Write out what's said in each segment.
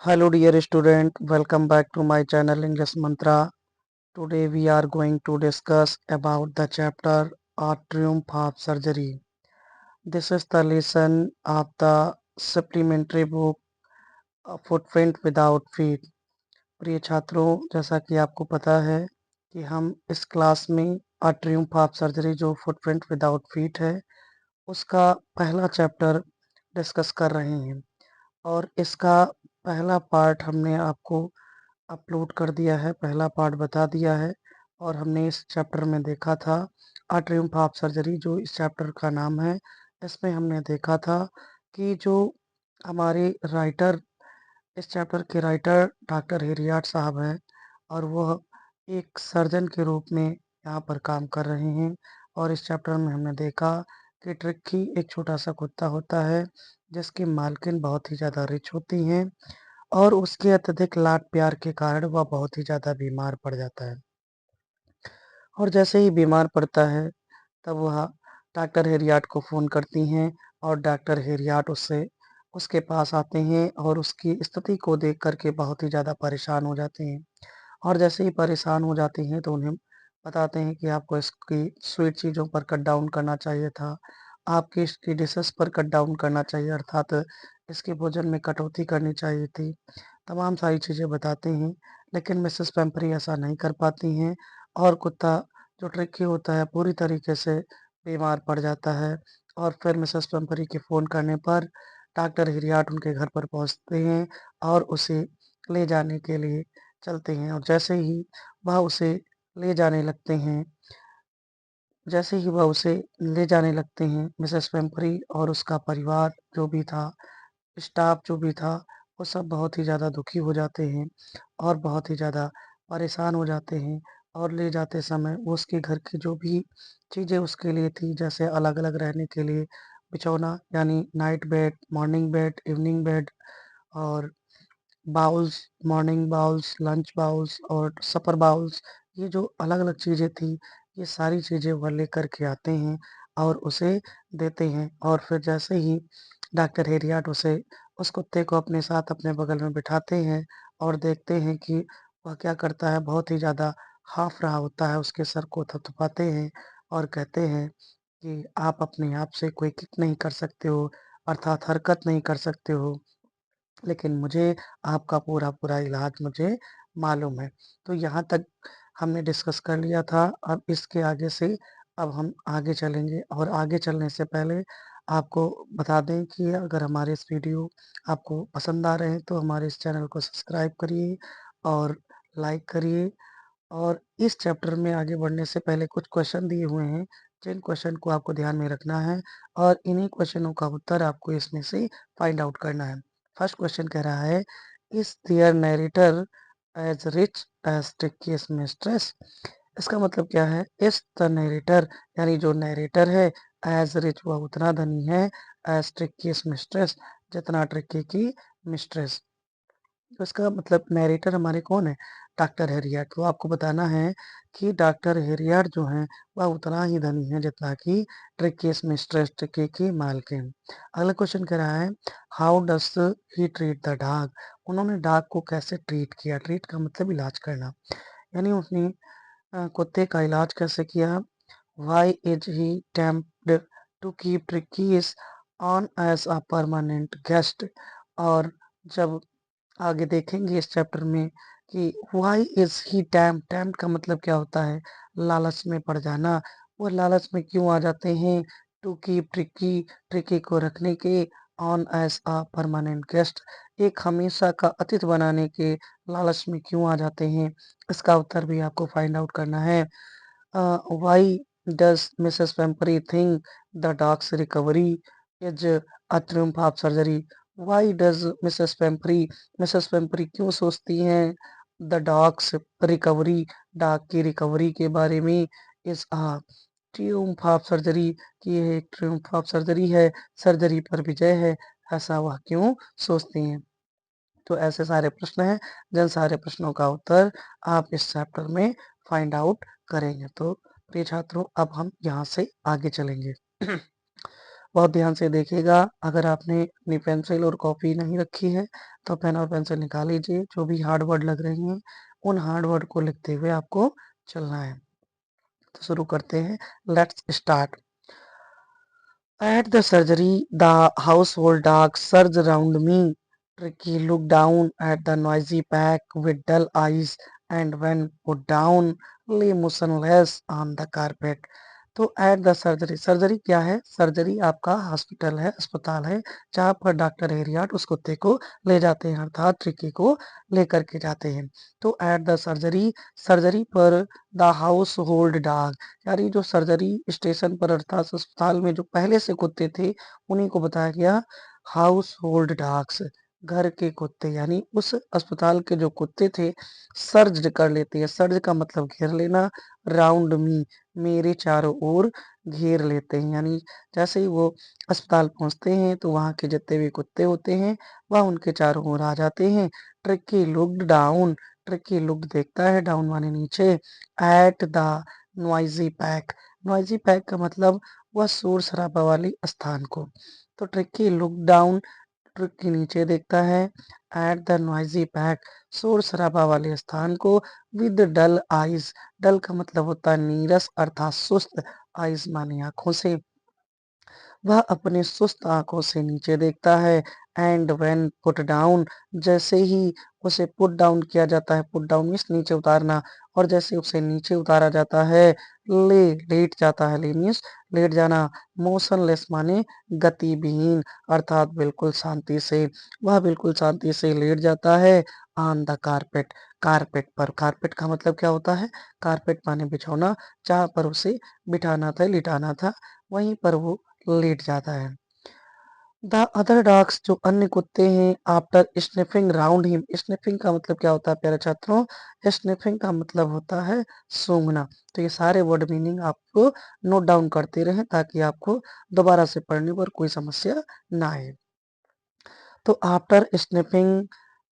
Hello dear student, welcome back to my channel English Mantra. Today we are going to discuss about the chapter A Triumph of Surgery. This is the lesson of the supplementary book A Footprint Without Feet. प्रिय छात्रों, जैसा कि आपको पता है कि हम इस क्लास में A Triumph of Surgery जो Footprint Without Feet है उसका पहला चैप्टर डिस्कस कर रहे हैं और इसका पहला पार्ट हमने आपको अपलोड कर दिया है, पहला पार्ट बता दिया है और हमने इस चैप्टर में देखा था अ ट्रिउम्फ ऑफ सर्जरी जो इस चैप्टर का नाम है। इसमें हमने देखा था कि जो हमारे राइटर इस चैप्टर के राइटर डॉक्टर हेरियाट साहब हैं और वह एक सर्जन के रूप में यहाँ पर काम कर रहे हैं। और इस चैप्टर में हमने देखा कि ट्रिक्की एक छोटा सा कुत्ता होता है जिसकी मालकिन बहुत ही ज़्यादा रिच होती हैं और उसके अत्यधिक लाड प्यार के कारण वह बहुत ही ज़्यादा बीमार पड़ जाता है और जैसे ही बीमार पड़ता है तब वह डॉक्टर हेरियाट को फ़ोन करती हैं और डॉक्टर हेरियाट उसके पास आते हैं और उसकी स्थिति को देख कर के बहुत ही ज़्यादा परेशान हो जाते हैं और जैसे ही परेशान हो जाती हैं तो उन्हें बताते हैं कि आपको इसकी स्वीट चीज़ों पर कट डाउन करना चाहिए था, आपकी इसकी डिशेज़ पर कट डाउन करना चाहिए अर्थात इसके भोजन में कटौती करनी चाहिए थी। तमाम सारी चीज़ें बताते हैं, लेकिन मिसेस पेम्परी ऐसा नहीं कर पाती हैं और कुत्ता जो ट्रिकी होता है पूरी तरीके से बीमार पड़ जाता है और फिर मिसेस पेम्परी के फ़ोन करने पर डॉक्टर हिरियाट उनके घर पर पहुँचते हैं और उसे ले जाने के लिए चलते हैं और जैसे ही वह उसे ले जाने लगते हैं जैसे ही वह उसे ले जाने लगते हैं, मिसेस पेम्परी और उसका परिवार जो भी था, स्टाफ जो भी था, वो सब बहुत ही ज़्यादा दुखी हो जाते हैं और बहुत ही ज़्यादा परेशान हो जाते हैं और ले जाते समय वो उसके घर की जो भी चीज़ें उसके लिए थी, जैसे अलग-अलग रहने के लिए बिछौना यानी night bed, morning bed, evening bed और bowls, morning bowls, lunch bowls और सपर बाउल्स, ये जो अलग-अलग चीज़ें थी, ये सारी चीज़ें वह लेकर के आते हैं और उसे देते हैं और फिर जैसे ही डॉक्टर हेरियाट उस कुत्ते को अपने साथ अपने बगल में बिठाते हैं और देखते हैं कि वह क्या करता है, बहुत ही ज़्यादा हाँफ रहा होता है, उसके सर को थपथपाते हैं और कहते हैं कि आप अपने आप से कोई किक नहीं कर सकते हो, अर्थात हरकत नहीं कर सकते हो। लेकिन मुझे आपका पूरा-पूरा इलाज मुझे मालूम है। तो यहाँ तक हमने डिस्कस कर लिया था। अब इसके आगे से अब हम आगे चलेंगे और आगे चलने से पहले आपको बता दें कि अगर हमारे इस वीडियो आपको पसंद आ रहे हैं तो हमारे इस चैनल को सब्सक्राइब करिए और लाइक करिए। और इस चैप्टर में आगे बढ़ने से पहले कुछ क्वेश्चन दिए हुए हैं, जिन क्वेश्चन को आपको ध्यान में रखना है और इन्हीं क्वेश्चनों का उत्तर आपको इसमें से फाइंड आउट करना है। फर्स्ट क्वेश्चन कह रहा है, is there narrator as rich as Tricki's mistress? इसका मतलब क्या है? इस द नैरेटर यानी जो नैरेटर है एज रिच वह उतना धनी है एज ट्रिकियस मिस्ट्रेस जितना ट्रिकी की मिस्ट्रेस। तो इसका मतलब नैरेटर हमारे कौन है? Doctor Harriet. तो आपको बताना है कि डॉक्टर हेरियट जो हैं वह उतना ही धनी है जितना कि ट्रिकीस मिस्ट्रेस ट्रिकी की मालकिन। अगला क्वेश्चन कह रहा है, how does he treat the dog? उन्होंने डॉग को कैसे ट्रीट किया? ट्रीट का मतलब इलाज करना, यानी उसने कुत्ते का इलाज कैसे किया? Why is he tempted to keep Tricki's on as a permanent guest? और जब आगे देखेंगे इस चैप्टर में कि व्हाई इज ही टेम्प्ट का मतलब क्या होता है? लालच में पड़ जाना। वो लालच में क्यों आ जाते हैं? टू कीप ट्रिकी को रखने के on as a permanent guest, एक हमेशा का अतिथि बनाने के लालच में क्यों आ जाते हैं? इसका उत्तर भी आपको फाइंड आउट करना है। Why does Mrs Pumphrey think the dog's recovery is a triumph of surgery? Why does Mrs Pumphrey क्यों सोचती हैं द डॉग्स रिकवरी, डॉग की रिकवरी के बारे में, is a triumph of surgery, कि ये एक ट्रिumph ऑफ सर्जरी है, सर्जरी पर विजय है, ऐसा वह क्यों सोचती हैं? तो ऐसे सारे प्रश्न हैं, जिन सारे प्रश्नों का उत्तर आप इस चैप्टर में फाइंड आउट करेंगे। तो प्रिय छात्रों, अब हम यहाँ से आगे चलेंगे। बहुत ध्यान से देखिएगा। अगर आपने अपनी पेंसिल और कॉपी नहीं रखी है तो पेन और पेंसिल निकाल लीजिए। जो भी हार्ड वर्ड लग रहे हैं उन हार्ड वर्ड को लिखते हुए आपको चलना है। तो शुरू करते हैं। Let's start. At the surgery, the household dog surged around me. Tricky looked down at the noisy pack with dull eyes and when put down, lay motionless on the carpet. तो एट द सर्जरी, सर्जरी क्या है? Surgery आपका hospital है, अस्पताल है, जहाँ पर doctor हेरियाट उस कुत्ते को ले जाते हैं, अर्थात ट्रिकी को लेकर के जाते हैं। तो एट द सर्जरी, सर्जरी पर द हाउस होल्ड डॉग, यानी जो सर्जरी स्टेशन पर अर्थात अस्पताल में जो पहले से कुत्ते थे उन्हीं को बताया गया हाउस होल्ड डॉग्स, घर के कुत्ते। यानी उस अस्पताल के जो कुत्ते थे सर्ज कर लेते हैं। सर्ज का मतलब घेर लेना। राउंड मी, मेरे चारों ओर घेर लेते हैं। यानी जैसे ही वो अस्पताल पहुंचते हैं तो वहां के जितने भी कुत्ते होते हैं वह उनके चारों ओर आ जाते हैं। Tricky looked down, tricky look देखता है, डाउन माने नीचे, at the noisy pack, noisy pack का मतलब वह शोर शराबा वाले स्थान को। तो ट्रिकी लुक डाउन, ट्रिक के नीचे देखता है, एट द नॉइजी पैक, शोर शराबा वाले स्थान को, विद डल आइज, डल का मतलब होता है नीरस अर्थात सुस्त, आइज माने आंखों से, वह अपने सुस्त आंखों से नीचे देखता है। एंड व्हेन पुट डाउन, जैसे ही उसे पुट डाउन किया जाता है, पुट डाउन मीन्स नीचे उतारना, और जैसे उसे नीचे उतारा जाता है, लेट जाता है, ले मीन्स लेट जाना, मोशनलेस माने गतिविहीन अर्थात बिल्कुल शांति से, वह बिल्कुल शांति से लेट जाता है। ऑन द कारपेट, कारपेट पर, कारपेट का मतलब क्या होता है? कारपेट माने बिछौना, जहाँ पर उसे बिठाना था, लिटाना था, वहीं पर वो लेट जाता है। द अदर डॉग्स, जो अन्य कुत्ते हैं, after sniffing round him, sniffing का मतलब क्या होता है प्यारे छात्रों? स्निफिंग का मतलब होता है सूंघना। तो ये सारे वर्ड मीनिंग आपको नोट डाउन करते रहें ताकि आपको दोबारा से पढ़ने पर कोई समस्या ना आए। तो आफ्टर स्निफिंग,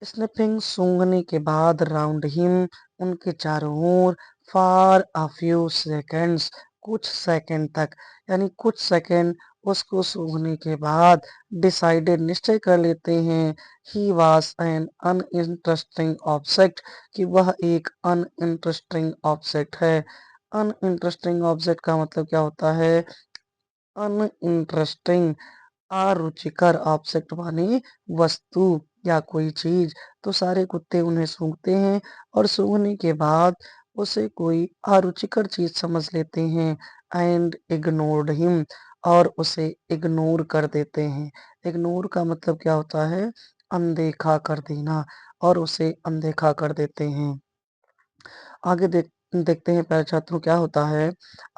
स्निफिंग सूंघने के बाद, राउंड हिम उनके चारों ओर, फॉर अ फ्यू सेकेंड्स कुछ सेकंड तक, यानी कुछ सेकंड उसको सूंघने के बाद, डिसाइडेड निश्चय कर लेते हैं, he was an uninteresting object, कि वह एक अनइंटरेस्टिंग ऑब्जेक्ट है। अनइंटरेस्टिंग ऑब्जेक्ट का मतलब क्या होता है? अनइंटरेस्टिंग, अरुचिकर, ऑब्जेक्ट माने वस्तु या कोई चीज। तो सारे कुत्ते उन्हें सूंघते हैं और सूंघने के बाद उसे कोई अरुचिकर चीज समझ लेते हैं। एंड इग्नोर्ड हिम, और उसे इग्नोर कर देते हैं। इग्नोर का मतलब क्या होता है? अनदेखा कर देना, और उसे अनदेखा कर देते हैं। आगे देखते हैं प्यारे छात्रों क्या होता है।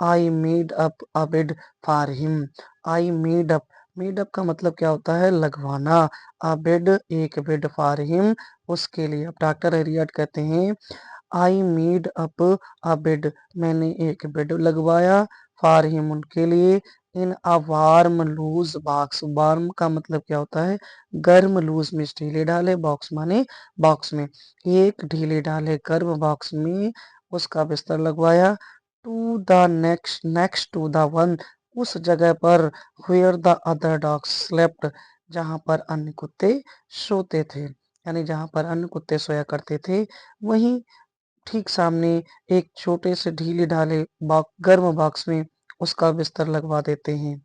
I made up a bed for him, I made up, made up का मतलब क्या होता है? लगवाना, अ बेड एक बेड, फॉर हिम उसके लिए। अब डॉक्टर हेरियट कहते हैं I made up a bed, मैंने एक बेड लगवाया, फॉर हिम उनके लिए, in a warm loose box, warm का मतलब क्या होता है? गर्म, लूज में ढीले ढाले, बॉक्स माने बॉक्स में, एक ढीले ढाले गर्म बॉक्स में उसका बिस्तर लगवाया। To the next, next to the one, उस जगह पर, where the other dogs slept, जहां पर अन्य कुत्ते सोते थे, यानी जहां पर अन्य कुत्ते सोया करते थे वहीं ठीक सामने एक छोटे से ढीले ढाले गर्म बॉक्स में उसका बिस्तर लगवा देते हैं।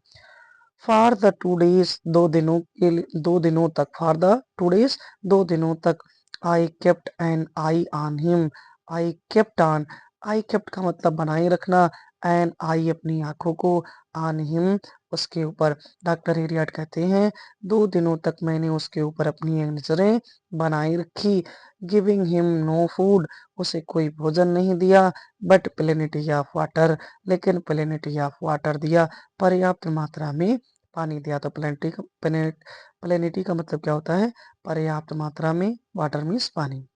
फॉर द 2 डेज, 2 दिनों के लिए, 2 दिनों तक, फॉर द 2 डेज, 2 दिनों तक, I kept an eye on him, I kept on, I kept का मतलब बनाए रखना, एन आई अपनी आंखों को, ऑन हिम उसके ऊपर। डॉक्टर हेरियट कहते हैं 2 दिनों तक मैंने उसके ऊपर अपनी नजरें बनाए रखी। गिविंग हिम नो फूड, उसे कोई भोजन नहीं दिया, बट प्लेनिटी ऑफ वाटर, लेकिन प्लेनिटी ऑफ वाटर दिया, पर्याप्त मात्रा में पानी दिया। तो प्लेनिटी का मतलब क्या होता है? पर्याप्त मात्रा में, वाटर मीन्स पानी,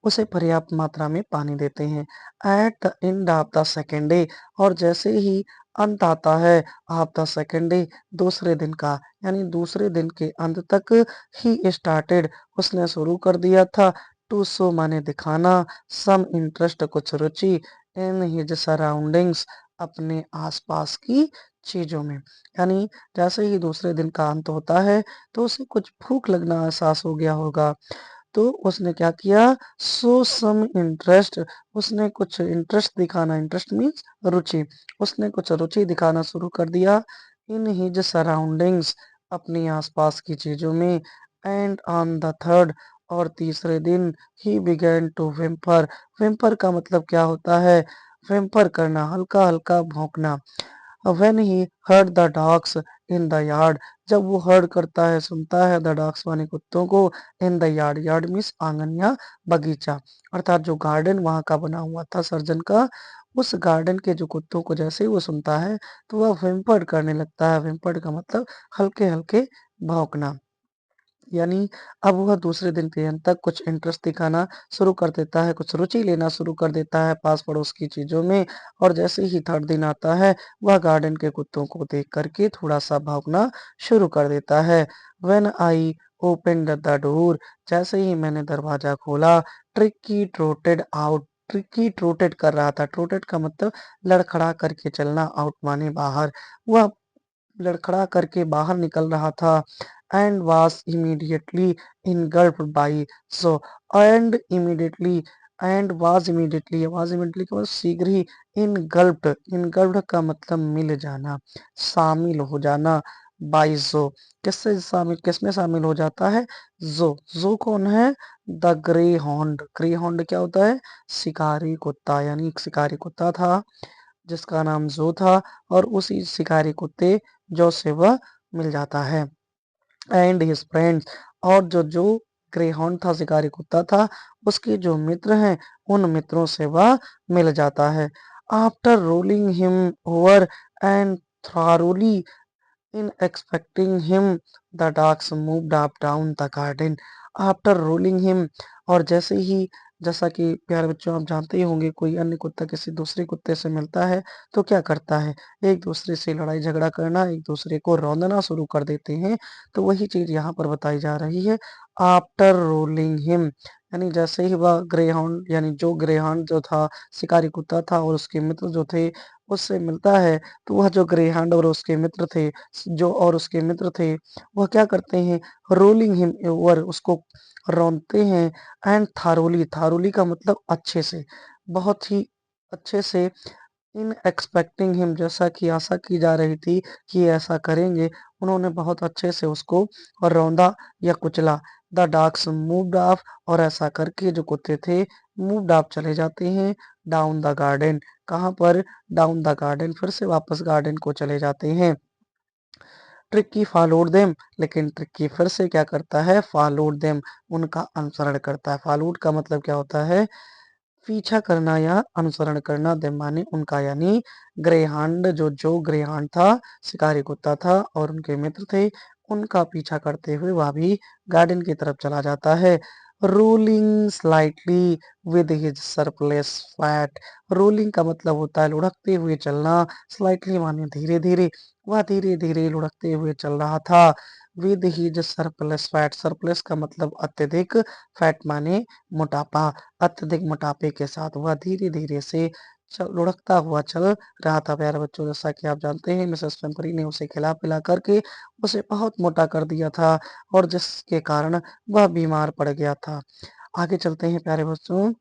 उसे पर्याप्त मात्रा में पानी देते हैं। At the end of the second day, और जैसे ही अंत आता है ऑफ द सेकेंड डे, दूसरे दिन का, यानी दूसरे दिन के अंत तक, ही स्टार्टेड उसने शुरू कर दिया था, टू शो माने दिखाना, सम इंटरेस्ट कुछ रुचि, इन हिज सराउंडिंग्स अपने आसपास की चीज़ों में। यानी जैसे ही दूसरे दिन का अंत होता है तो उसे कुछ भूख लगना एहसास हो गया होगा। तो उसने क्या किया, शो सम इंटरेस्ट, उसने कुछ इंटरेस्ट दिखाना, इंटरेस्ट मीन्स रुचि, उसने कुछ रुचि दिखाना शुरू कर दिया इन हिज सराउंडिंग्स, अपनी आसपास की चीजों में। एंड ऑन द थर्ड, और तीसरे दिन ही बिगेन टू विम्पर। विम्पर का मतलब क्या होता है, विम्पर करना, हल्का हल्का भौंकना। When he heard the dogs in the yard, जब वो हर्ड करता है, सुनता है द डॉग्स माने कुत्तों को, इन द यार्ड, यार्ड मीन्स आंगन या बगीचा, अर्थात जो गार्डन वहां का बना हुआ था सर्जन का, उस गार्डन के जो कुत्तों को जैसे ही वो सुनता है तो वह विम्पर्ड करने लगता है। विम्पर्ड का मतलब हल्के हल्के भौंकना। यानी अब वह दूसरे दिन के अंत तक कुछ इंटरेस्ट दिखाना शुरू कर देता है, कुछ रुचि लेना शुरू कर देता है पास पड़ोस की चीजों में। और जैसे ही थर्ड दिन आता है वह गार्डन के कुत्तों को देख करके थोड़ा सा भौंकना शुरू कर देता है। When I open the door, जैसे ही मैंने दरवाजा खोला, ट्रिकी ट्रोटेड आउट, ट्रिकी ट्रोटेड कर रहा था, ट्रोटेड का मतलब लड़खड़ा करके चलना, आउट माने बाहर, वह लड़खड़ा करके बाहर निकल रहा था। And was immediately इनगल्फ्ड by, so, and immediately, and was immediately का मतलब शीघ्र ही, इनगल्फ्ड, इनगल्फ्ड का मतलब मिल जाना, शामिल हो जाना, बाई जो, किससे शामिल, किसमें शामिल हो जाता है, जो कौन है, the grey horned, grey horned क्या होता है, शिकारी कुत्ता, यानी एक शिकारी कुत्ता था जिसका नाम जो था, और उसी शिकारी कुत्ते जो से वह मिल जाता है। एंड हिज फ्रेंड्स, और जो ग्रेहाउंड था, शिकारी कुत्ता था, उसके जो मित्र हैं उन मित्रों से वह मिल जाता है। After rolling him over and thoroughly in expecting him, the dogs moved up down the garden after rolling him, और जैसे ही, जैसा कि प्यारे बच्चों आप जानते ही होंगे, कोई अन्य कुत्ता किसी दूसरे कुत्ते से मिलता है तो क्या करता है, एक दूसरे से लड़ाई झगड़ा करना, एक दूसरे को रौंदना शुरू कर देते हैं। तो वही चीज यहाँ पर बताई जा रही है, आफ्टर रोलिंग हिम, यानी जैसे ही वह ग्रेहाउंड, यानी जो ग्रेहाउंड जो था, शिकारी कुत्ता था, और उसके मित्र जो थे उससे मिलता है, तो वह जो ग्रेहाउंड और उसके मित्र थे, जो और उसके मित्र थे, वह क्या करते हैं, रोलिंग हिम ओवर, उसको रौंदते हैं। एंड थारोली, थारोली का मतलब अच्छे से, बहुत ही अच्छे से। इन एक्सपेक्टिंग हिम, जैसा कि आशा की जा रही थी कि ऐसा करेंगे, उन्होंने बहुत अच्छे से उसको रौंदा या कुचला। द डॉग्स मूव्ड ऑफ, और ऐसा करके जो कुत्ते थे मूव्ड ऑफ, चले जाते हैं, डाउन द गार्डन, कहाँ पर, डाउन द गार्डन, फिर से वापस गार्डन को चले जाते हैं। ट्रिक्की फॉलोड देम, लेकिन ट्रिक्की फिर से क्या करता है, फॉलोड देम, उनका अनुसरण करता है। फॉलोड का मतलब क्या होता है, पीछा करना या अनुसरण करना, देम माने उनका, यानी ग्रेहांड, जो ग्रेहांड था, शिकारी कुत्ता था, और उनके मित्र थे, उनका पीछा करते हुए वह भी गार्डन की तरफ चला जाता है। Rolling slightly with his surplus fat, rolling का मतलब होता है लुढ़कते हुए चलना, स्लाइटली माने धीरे धीरे, वह धीरे धीरे लुढ़कते हुए चल रहा था। With his surplus fat, surplus का मतलब अत्यधिक, फैट माने मोटापा, अत्यधिक मोटापे के साथ वह धीरे धीरे से लुढ़कता हुआ चल रहा था। प्यारे बच्चों, जैसा कि आप जानते हैं मिसेस पेम्परी ने उसे खिला पिला करके उसे बहुत मोटा कर दिया था, और जिसके कारण वह बीमार पड़ गया था। आगे चलते हैं प्यारे बच्चों।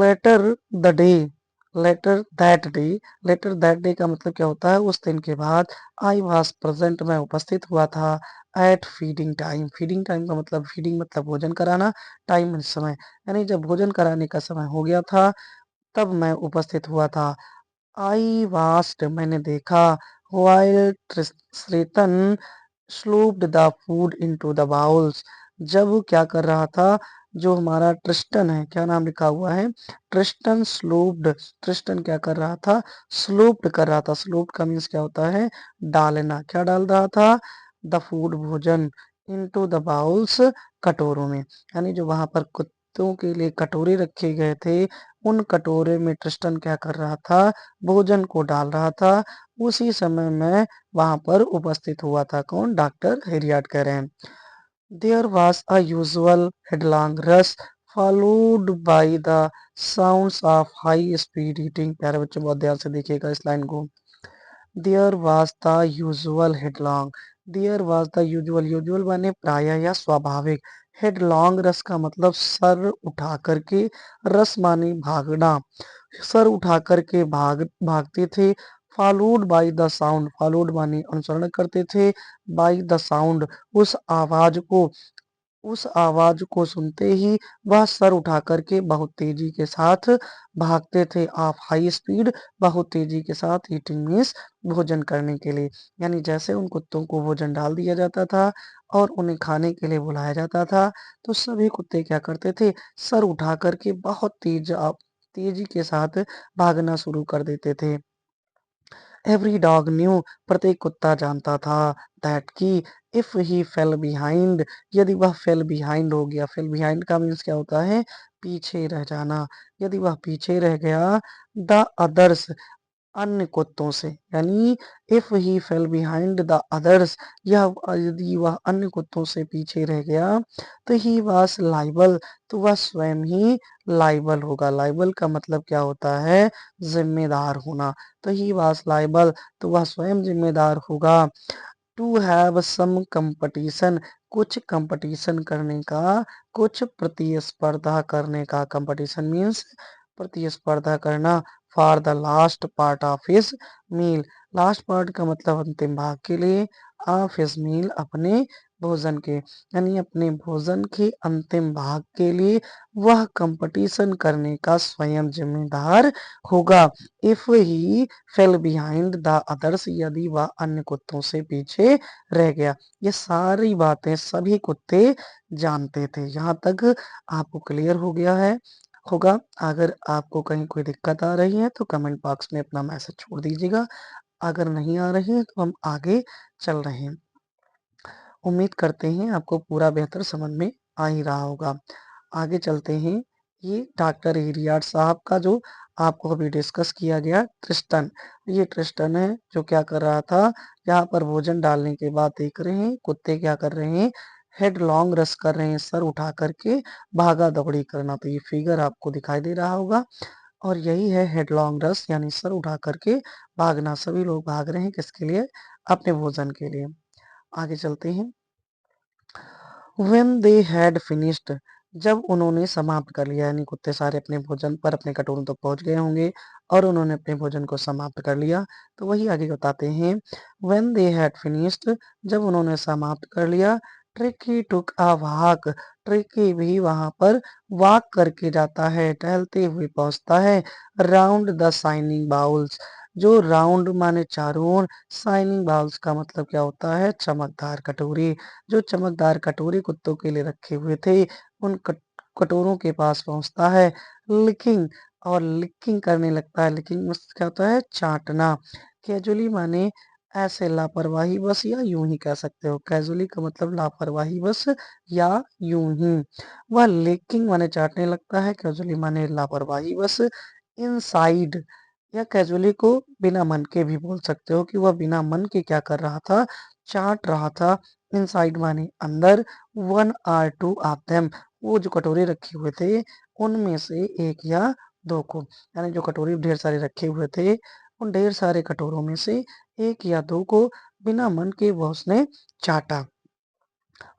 Later the day, later that day, later that day का मतलब क्या होता है, उस दिन के बाद, आई वॉज प्रेजेंट, मैं उपस्थित हुआ था, at feeding time, feeding time का मतलब, फीडिंग मतलब भोजन कराना, टाइम समय, यानी जब भोजन कराने का समय हो गया था तब मैं उपस्थित हुआ था। आई वास्ट, मैंने देखा, while Tristan slopped the food into the bowls, जब क्या कर रहा था, जो हमारा ट्रिस्टन है, क्या नाम लिखा हुआ है, ट्रिस्टन स्लूप्ड, ट्रिस्टन क्या कर रहा था, स्लूप्ड कर रहा था, स्लूप्ड का मीन्स क्या होता है, डालना, क्या डाल रहा था, द फूड भोजन, इनटू द बाउल्स, कटोरों में, यानी जो वहां पर कुत्तों के लिए कटोरे रखे गए थे, उन कटोरे में ट्रिस्टन क्या कर रहा था, भोजन को डाल रहा था। उसी समय मैं वहां पर उपस्थित हुआ था, कौन, डॉक्टर हेरियाट कह रहे हैं। There was a usual headlong rush followed by the sounds of high speed eating, प्यारे बच्चों बहुत ध्यान से देखिएगा इस लाइन को। There was the usual headlong. There was the usual, usual माने प्रायः या स्वाभाविक। हेडलॉन्ग रस का मतलब सर उठा करके, रस माने भागना, सर उठा करके भागते थे। Followed by the sound, followed माने अनुसरण करते थे, बाय द साउंड उस आवाज को सुनते ही वह सर उठा करके बहुत तेजी के साथ भागते थे। ऑफ हाई स्पीड, बहुत तेजी के साथ, ईटिंग मीन्स भोजन करने के लिए। यानी जैसे उन कुत्तों को भोजन डाल दिया जाता था और उन्हें खाने के लिए बुलाया जाता था, तो सभी कुत्ते क्या करते थे, सर उठा करके बहुत तेजी के साथ भागना शुरू कर देते थे। एवरी डॉग न्यू, प्रत्येक कुत्ता जानता था, दैट कि इफ ही फेल बिहाइंड, यदि वह फेल बिहाइंड हो गया, फेल बिहाइंड का मीन्स क्या होता है, पीछे रह जाना। यदि वह पीछे रह गया, द अदर्स, अन्य कुत्तों से, यानी if he fail behind the others, यह यदि वह अन्य कुत्तों से पीछे रह गया, तो ही वाज लाइबल, तो वह स्वयं ही लाइबल होगा। लाइबल का मतलब क्या होता है, जिम्मेदार होना। तो ही वाज लाइबल, तो वह स्वयं जिम्मेदार होगा। टू हैव सम कंपटीशन, कुछ कंपटीशन करने का, कुछ प्रतिस्पर्धा करने का। कंपटीशन मीन्स प्रतिस्पर्धा करना। For the last part of his meal, last part का मतलब अंतिम भाग के लिए, ऑफ हिज मील अपने भोजन के, यानी अपने भोजन के अंतिम भाग के लिए वह कंपटीशन करने का स्वयं जिम्मेदार होगा। If he fail behind the others, यदि वह अन्य कुत्तों से पीछे रह गया। ये सारी बातें सभी कुत्ते जानते थे। यहाँ तक आपको क्लियर हो गया है होगा। अगर आपको कहीं कोई दिक्कत आ रही है तो कमेंट बॉक्स में अपना मैसेज छोड़ दीजिएगा। अगर नहीं आ रही है तो हम आगे चल रहे हैं। उम्मीद करते हैं आपको पूरा बेहतर समझ में आ ही रहा होगा। आगे चलते हैं। ये डॉक्टर हिरियाट साहब का जो आपको अभी डिस्कस किया गया ट्रिस्टन, ये ट्रिस्टन है जो क्या कर रहा था, यहाँ पर भोजन डालने के बाद देख रहे हैं कुत्ते क्या कर रहे हैं, हेड लॉन्ग रस कर रहे हैं, सर उठा करके भागा दौड़ी करना। तो ये फिगर आपको दिखाई दे रहा होगा और यही है हेड लॉन्ग रस, यानी सर उठा करके भागना। सभी लोग भाग रहे हैं किसके लिए, अपने भोजन के लिए। आगे चलते हैं। When they had finished, जब उन्होंने समाप्त कर लिया, यानी कुत्ते सारे अपने भोजन पर अपने कटोरों तक पहुंच गए होंगे और उन्होंने अपने भोजन को समाप्त कर लिया, तो वही आगे बताते हैं। When they had finished, जब उन्होंने समाप्त कर लिया, tricky took a walk, tricky भी वहां पर वॉक करके जाता है, टहलते हुए पहुंचता है। राउंड द शाइनिंग बाउल्स, जो राउंड माने चारों ओर, शाइनिंग बाउल्स का मतलब क्या होता है, चमकदार कटोरी। जो चमकदार कटोरे कुत्तों के लिए रखे हुए थे, उन कटोरों के पास पहुंचता है। लिकिंग, और लिकिंग करने लगता है। लिकिंग क्या होता है, चाटना। कैजुअली माने ऐसे लापरवाही बस, या यूं ही कह सकते हो। कैजुअली का मतलब लापरवाही बस या यूं ही। वह लिकिंग माने चाटने लगता है, कैजुअली माने लापरवाही बस। इनसाइड, या कैजुअली को बिना मन के भी बोल सकते हो कि वह बिना मन के क्या कर रहा था, चाट रहा था। इनसाइड माने अंदर। One or two of them, वो जो कटोरे रखे हुए थे उनमें से एक या दो को, यानी जो कटोरे ढेर सारे रखे हुए थे उन ढेर सारे कटोरों में से एक या दो को बिना मन के वह उसने चाटा।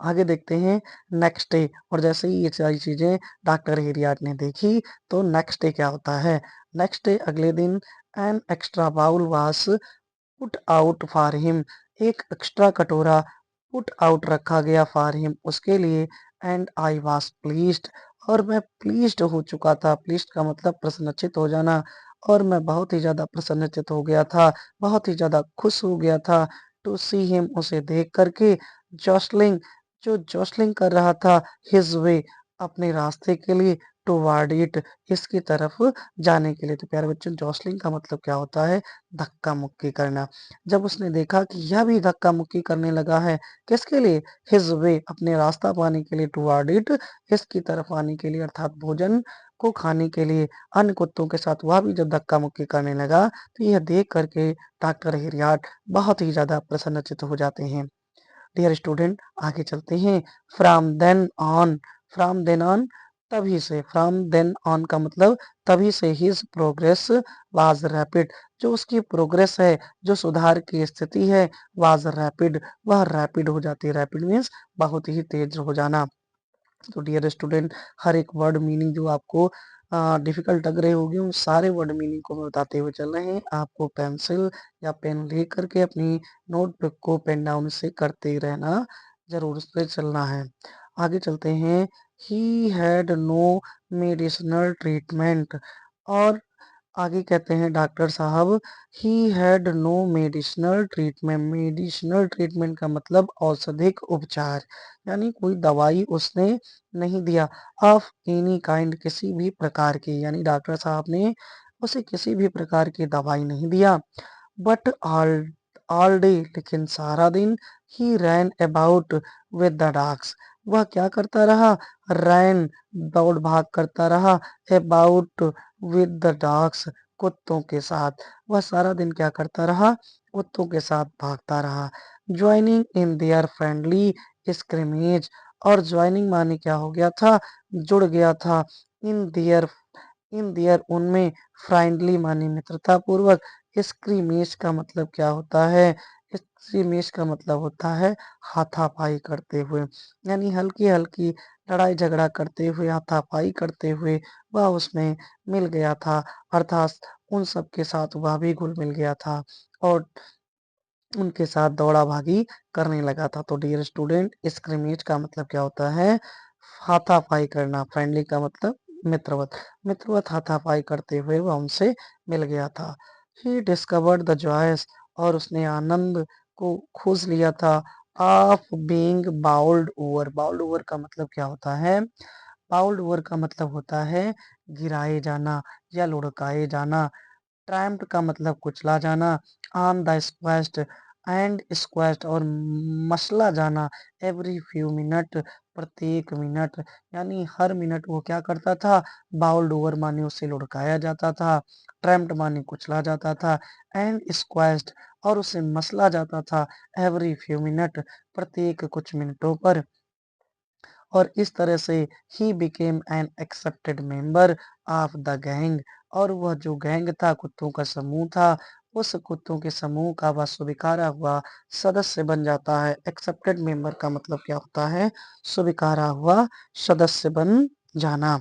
आगे देखते हैं नेक्स्ट डे, और जैसे ही ये सारी चीजें डॉक्टर हेरियाट ने देखी तो नेक्स्ट डे क्या होता है, नेक्स्ट डे अगले दिन, एन एक्स्ट्रा बाउल वास पुट आउट फॉर हिम, एक एक्स्ट्रा कटोरा पुट आउट रखा गया फॉर हिम उसके लिए। एंड आई वाज प्लीज्ड, और मैं प्लीज्ड हो चुका था। प्लीज्ड का मतलब प्रसन्नचित हो जाना, और मैं बहुत ही ज्यादा प्रसन्नचित हो गया था, बहुत ही ज्यादा खुश हो गया था। टू सी हिम, उसे देख करके। जॉसलिंग, जो जॉसलिंग कर रहा था, हिज वे, अपने रास्ते के लिए। टुवर्ड इट, इसकी तरफ जाने के लिए। तो प्यारे बच्चों, जॉसलिंग का मतलब क्या होता है, धक्का मुक्की करना। जब उसने देखा कि यह भी धक्का मुक्की करने लगा है, किसके लिए, हिज वे, अपने रास्ता पाने के लिए। टुवर्ड इट, इसकी तरफ आने के लिए, अर्थात भोजन को खाने के लिए। अन्य कुत्तों के साथ वह भी जब धक्का मुक्की करने लगा, तो यह देख करके डॉक्टर हिरियाट बहुत ही ज्यादा प्रसन्नचित हो जाते हैं। डियर स्टूडेंट, आगे चलते हैं। From then on, from then on तभी से, फ्रॉम देन ऑन का मतलब तभी से हिज प्रोग्रेस वाज रैपिड, जो उसकी प्रोग्रेस है, जो सुधार की स्थिति है, वाज रैपिड, वह रैपिड हो जाती है। रैपिड मीन्स बहुत ही तेज हो जाना। तो डियर स्टूडेंट, हर एक वर्ड मीनिंग जो आपको डिफिकल्ट लग रहे होंगे उन सारे वर्ड मीनिंग को मैं बताते हुए चल रहे हैं। आपको पेंसिल या पेन ले करके अपनी नोटबुक को पेन डाउन से करते ही रहना, जरूर उस पर चलना है। आगे चलते हैं। He had no medicinal treatment, और आगे कहते हैं डॉक्टर साहब, he had no medicinal treatment. Medicinal treatment का मतलब औषधिक उपचार, यानी कोई दवाई उसने नहीं दिया। ऑफ एनी काइंड, किसी भी प्रकार की, यानी डॉक्टर साहब ने उसे किसी भी प्रकार की दवाई नहीं दिया। बट ऑल डे, लेकिन सारा दिन, ही रैन अबाउट विद द डॉग्स, वह क्या करता रहा, रैन दौड़ भाग करता रहा, अबाउट विद द डॉग्स, कुत्तों के साथ, वह सारा दिन क्या करता रहा, कुत्तों के साथ भागता रहा। Joining in their friendly scrimmage, और ज्वाइनिंग माने क्या हो गया था, जुड़ गया था, इन देयर उनमें, फ्रेंडली माने मित्रता पूर्वक, स्क्रीमेज का मतलब क्या होता है, स्क्रीमेज का मतलब होता है हाथापाई करते हुए, यानी हल्की हल्की लड़ाई झगड़ा करते हुए, हाथापाई करते हुए वह उसमें मिल गया था, अर्थात उन सब के साथ वह भी घुल मिल गया था और उनके साथ दौड़ा भागी करने लगा था। तो डियर स्टूडेंट, स्क्रिमेज का मतलब क्या होता है, हाथापाई करना। फ्रेंडली का मतलब मित्रवत, मित्रवत हाथापाई करते हुए वह उनसे मिल गया था। ही डिस्कवर्ड द जॉयस, और उसने आनंद को खोज लिया था, ऑफ बीइंग बाउल्ड ओवर। बाउल्ड ओवर का मतलब क्या होता है, बाउल्ड ओवर का मतलब होता है गिराए जाना या लुढ़काए जाना। ट्रैम्प्ड का मतलब कुचला जाना, ऑन द स्क्वेस्ट, एंड स्क्वेस्ट और मसला जाना, एवरी फ्यू मिनट, प्रत्येक मिनट, यानी हर मिनट वो क्या करता था, बाउल्ड ओवर माने उसे लुढ़काया जाता था, ट्रैम्प्ड माने कुचला जाता था, एंड स्क्वेस्ट और उसे मसला जाता था, एवरी फ्यू मिनट, प्रत्येक कुछ मिनटों पर। और इस तरह से he became an accepted member of the gang, और वह जो गैंग था, कुत्तों का समूह था, उस कुत्तों के समूह का वह स्वीकारा हुआ सदस्य बन जाता है। एक्सेप्टेड मेंबर का मतलब क्या होता है, स्वीकारा हुआ सदस्य बन जाना।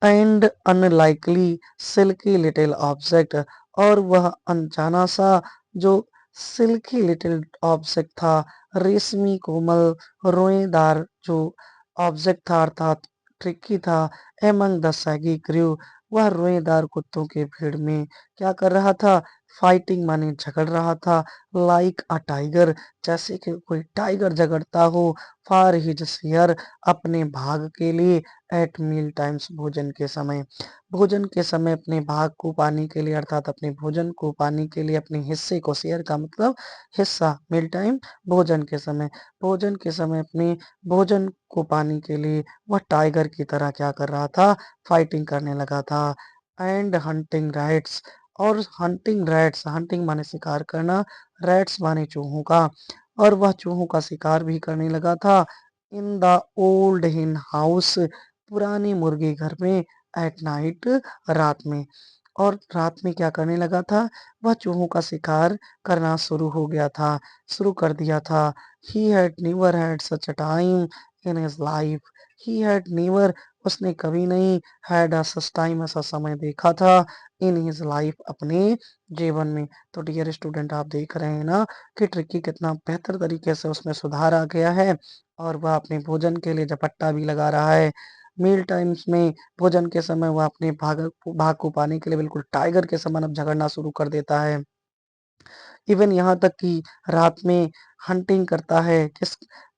And unlikely silky little object, और वह अनजाना सा जो सिल्की लिटिल ऑब्जेक्ट था, रेशमी कोमल रोएदार जो ऑब्जेक्ट था, अर्थात ट्रिकी था, एमंग द सैगी क्रू, वह रोएदार कुत्तों के भीड़ में क्या कर रहा था, फाइटिंग माने झगड़ रहा था, लाइक अ टाइगर, जैसे कि कोई टाइगर झगड़ता हो, फॉर हिज शेयर, अपने भाग के लिए, एट मील टाइम्स, भोजन के समय, भोजन के समय अपने भाग को पाने के लिए, अर्थात अपने भोजन को पाने के लिए, अपने हिस्से को, शेयर का मतलब हिस्सा, मील टाइम भोजन के समय, भोजन के समय अपने भोजन को पाने के लिए वह टाइगर की तरह क्या कर रहा था, फाइटिंग करने लगा था। एंड हंटिंग रैट्स, और हंटिंग रैट्स, हंटिंग माने शिकार करना, रैट्स माने चूहों का, और वह चूहों का शिकार भी करने लगा था। इन द ओल्ड हिन हाउस, पुरानी मुर्गी घर में, एट नाइट, रात में, और रात में क्या करने लगा था, वह चूहों का शिकार करना शुरू हो गया था, शुरू कर दिया था। He had never had such a time in his life, he had never, उसने कभी नहीं, हैड अ सच टाइम, ऐसा समय देखा था, इन हिज लाइफ, अपने जीवन में। तो डियर स्टूडेंट, आप देख रहे हैं ना कि ट्रिकी कितना बेहतर तरीके से उसमें सुधार आ गया है, और वह अपने भोजन के लिए झपट्टा भी लगा रहा है। मील टाइम्स में भोजन के समय वह अपने भाग को पाने के लिए बिल्कुल टाइगर के समान अब झगड़ना शुरू कर देता है। इवन यहाँ तक कि रात में हंटिंग करता है,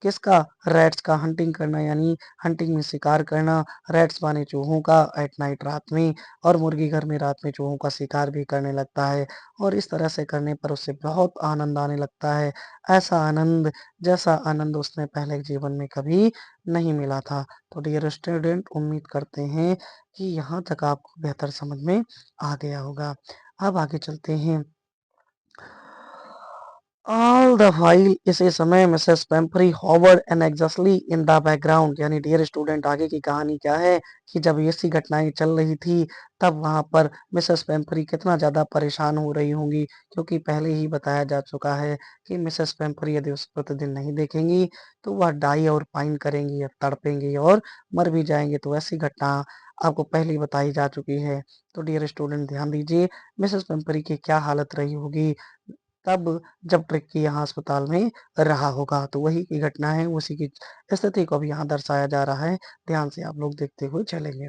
किसका, रैट्स का हंटिंग करना, यानी हंटिंग में शिकार करना, रैट्स माने चूहों का, एट नाइट, रात में, और मुर्गी घर में रात में चूहों का शिकार भी करने लगता है। और इस तरह से करने पर उसे बहुत आनंद आने लगता है, ऐसा आनंद जैसा आनंद उसने पहले जीवन में कभी नहीं मिला था। तो डियर स्टूडेंट, उम्मीद करते हैं कि यहाँ तक आपको बेहतर समझ में आ गया होगा। अब आगे चलते हैं। ऑल द व्हाइल इसी समय Mrs Pumphrey hovered anxiously in the background, यानी डियर स्टूडेंट आगे की कहानी क्या है कि जब ये सी घटनाएं चल रही थी तब वहां पर मिसेस पेम्परी कितना ज्यादा परेशान हो रही होंगी, क्योंकि पहले ही बताया जा चुका है कि मिसेस पेम्परी यदि उस प्रतिदिन नहीं देखेंगी तो वह डाई और पाइन करेंगी या तड़पेंगी और मर भी जाएंगे। तो ऐसी घटना आपको पहले ही बताई जा चुकी है। तो डियर स्टूडेंट ध्यान दीजिए मिसेस पेम्परी की क्या हालत रही होगी तब जब ट्रिकी यहाँ अस्पताल में रहा होगा। तो वही की घटना है, उसी की स्थिति को भी यहाँ दर्शाया जा रहा है। ध्यान से आप लोग देखते हुए चलेंगे।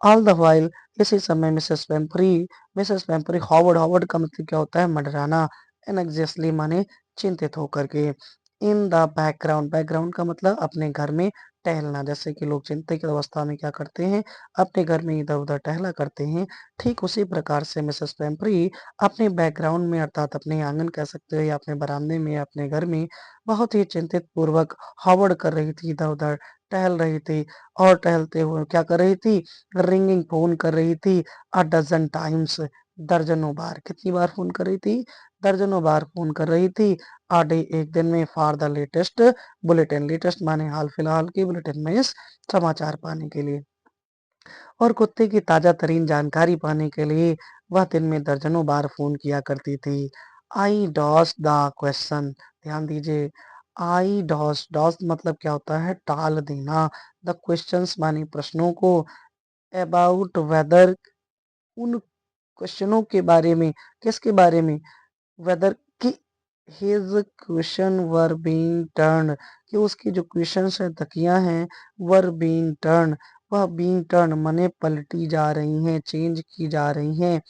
ऑल द व्हाइल इसी समय मिसेस पेम्परी हॉवर्ड, हॉवर्ड का मतलब क्या होता है? मंडराना। एनएक्सियसली माने चिंतित होकर के। इन द बैकग्राउंड, बैकग्राउंड का मतलब अपने घर में टहलना। जैसे कि लोग चिंतित अवस्था में क्या करते हैं? अपने घर में इधर उधर टहला करते हैं। ठीक उसी प्रकार से मिसेस पेम्परी अपने बैकग्राउंड में अर्थात अपने आंगन कह सकते हो या अपने बरामदे में अपने घर में बहुत ही चिंतित पूर्वक हॉवर्ड कर रही थी, इधर उधर टहल रही थी। और टहलते हुए क्या कर रही थी? रिंगिंग फोन कर रही थी अ डजन टाइम्स, दर्जनों बार। कितनी बार फोन कर रही थी? दर्जनों बार फोन कर रही थी। आ डे, एक दिन में। For the latest bulletin, latest माने हाल फिलहाल की, बुलेटिन में समाचार पाने के लिए और कुत्ते की ताजा तरीन जानकारी पाने के लिए वह दिन में दर्जनों बार फोन किया करती थी। आई डॉस द क्वेश्चन, ध्यान दीजिए। आई डॉस, डॉस मतलब क्या होता है? टाल देना। द क्वेश्चंस माने प्रश्नों को। अबाउट वेदर, उन क्वेश्चनों के बारे में। किसके बारे में? वेदर की his question were being turn, कि उसकी जो क्वेश्चंस है तकिया हैं वर बीइंग टर्न, वह बीइंग टर्न माने पलटी जा रही हैं, चेंज की जा रही हैं।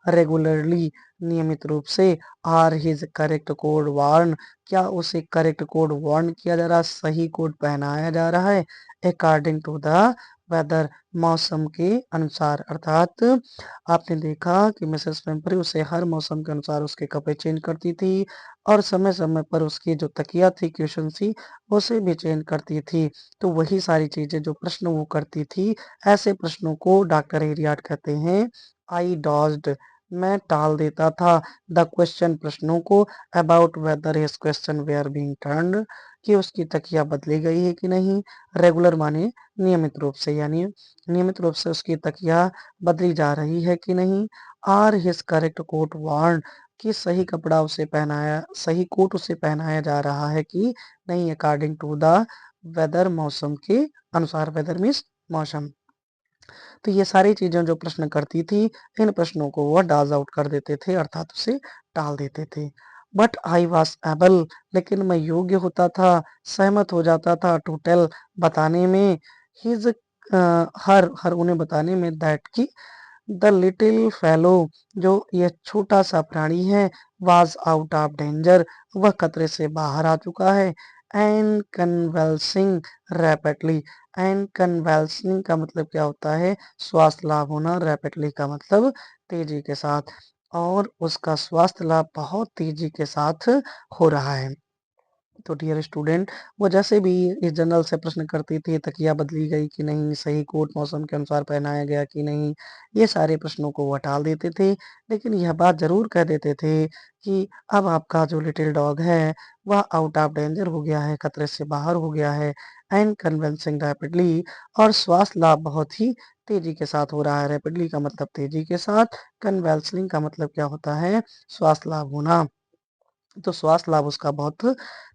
रेगुलरली, नियमित रूप से। Are his correct coat worn, क्या उसे करेक्ट कोड वार्न किया जा रहा है, सही कोड पहनाया जा रहा है। अकॉर्डिंग टू द वेदर, मौसम के अनुसार। अर्थात आपने देखा कि मिसेस पेम्परी उसे हर मौसम के अनुसार उसके कपड़े चेंज करती थी और समय समय पर उसकी जो तकिया थी, क्वेश्चन थी, उसे भी चेंज करती थी। तो वही सारी चीजें जो प्रश्न वो करती थी, ऐसे प्रश्नों को डॉक्टर एरियाट कहते हैं आई डॉज्ड, मैं टाल देता था। द क्वेश्चन, प्रश्नों को। About whether his question were being turned, कि उसकी तकिया बदली गई है कि नहीं। रेगुलर माने नियमित रूप से, यानी नियमित रूप से उसकी तकिया बदली जा रही है कि नहीं। Are his correct coat worn, कि सही कपड़ा उसे पहनाया, सही कोट उसे पहनाया जा रहा है कि नहीं। अकॉर्डिंग टू द वेदर, मौसम के अनुसार। वेदर मीन्स मौसम। तो ये सारी चीजें जो प्रश्न करती थी, इन प्रश्नों को वह डाज आउट कर देते थे, अर्थात उसे टाल देते थे। बट आई वॉज एबल, लेकिन मैं योग्य होता था, सहमत हो जाता था, टू टेल, बताने में। हिज, हर हर उन्हें बताने में, दैट की द लिटिल फेलो, जो यह छोटा सा प्राणी है, वाज आउट ऑफ डेंजर, वह खतरे से बाहर आ चुका है। एंड कन्वल्सिंग रैपिडली, एंड कन्वल्सिंग का मतलब क्या होता है? स्वास्थ्य लाभ होना। रैपिडली का मतलब तेजी के साथ, और उसका स्वास्थ्य लाभ बहुत तेजी के साथ हो रहा है। तो डियर स्टूडेंट, वो जैसे भी इस जनरल से प्रश्न करती थी, तकिया बदली गई कि नहीं, सही कोट मौसम के अनुसार पहनाया गया कि नहीं, ये सारे प्रश्नों को वो टाल देते थे। लेकिन यह बात जरूर कह देते थे कि अब आपका जो लिटिल डॉग है वह आउट ऑफ डेंजर हो गया है, खतरे से बाहर हो गया है। एंड कन्विंसिंग रैपिडली, और स्वास्थ्य लाभ बहुत ही तेजी के साथ हो रहा है। रैपिडली का मतलब तेजी के साथ, कन्वेल्सिंग का मतलब क्या होता है? स्वास्थ्य लाभ होना। तो स्वास्थ्य लाभ उसका बहुत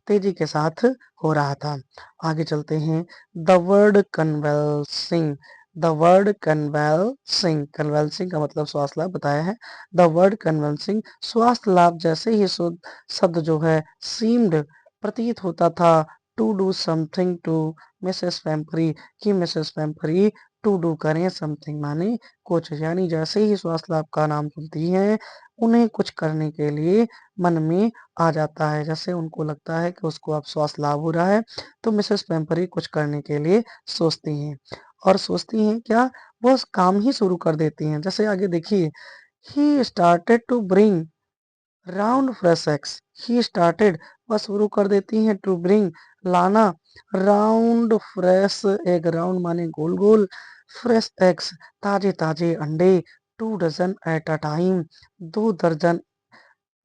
तेजी के साथ हो रहा था। आगे चलते हैं। द वर्ड कन्वेल्सिंग, द वर्ड कन्वेल्सिंग, कन्वेल्सिंग का मतलब स्वास्थ्य लाभ बताया है। द वर्ड कन्वेल्सिंग, स्वास्थ्य लाभ जैसे ही शुद्ध शब्द जो है, सीम्ड, प्रतीत होता था, to do something to Mrs Pumphrey, कि मिसेस पेम्परी टू डू करें, समथिंग माने कुछ, यानी जैसे ही स्वास्थ्य लाभ का नाम सुनती हैं उन्हें कुछ करने के लिए मन में आ जाता है। जैसे उनको लगता है कि उसको अब स्वास्थ्य लाभ हो रहा है तो मिसेस पेम्परी कुछ करने के लिए सोचती हैं। और सोचती हैं क्या? वो उस काम ही शुरू कर देती हैं। जैसे आगे देखिए, he started to bring round fresh eggs, he started, वह शुरू कर देती हैं, टू ब्रिंग, लाना, राउंड फ्रेश एग, राउंड माने गोल गोल, फ्रेश एग्स, ताजे ताजे अंडे, 2 डजन एट अ टाइम, 2 दर्जन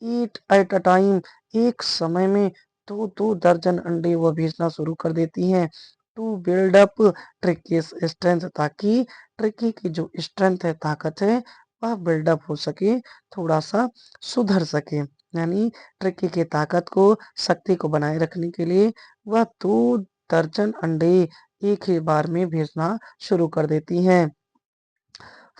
ईट एट अ टाइम, एक समय में 2-2 दर्जन अंडे वो बेचना शुरू कर देती हैं। टू बिल्ड अप ट्रिकीज़ स्ट्रेंथ, ताकि ट्रिकी की जो स्ट्रेंथ है, ताकत है, वह बिल्डअप हो सके, थोड़ा-सा सुधर सके। यानी ट्रिकी की ताकत को, शक्ति को बनाए रखने के लिए वह 2 दर्जन अंडे एक ही बार में भेजना शुरू कर देती हैं।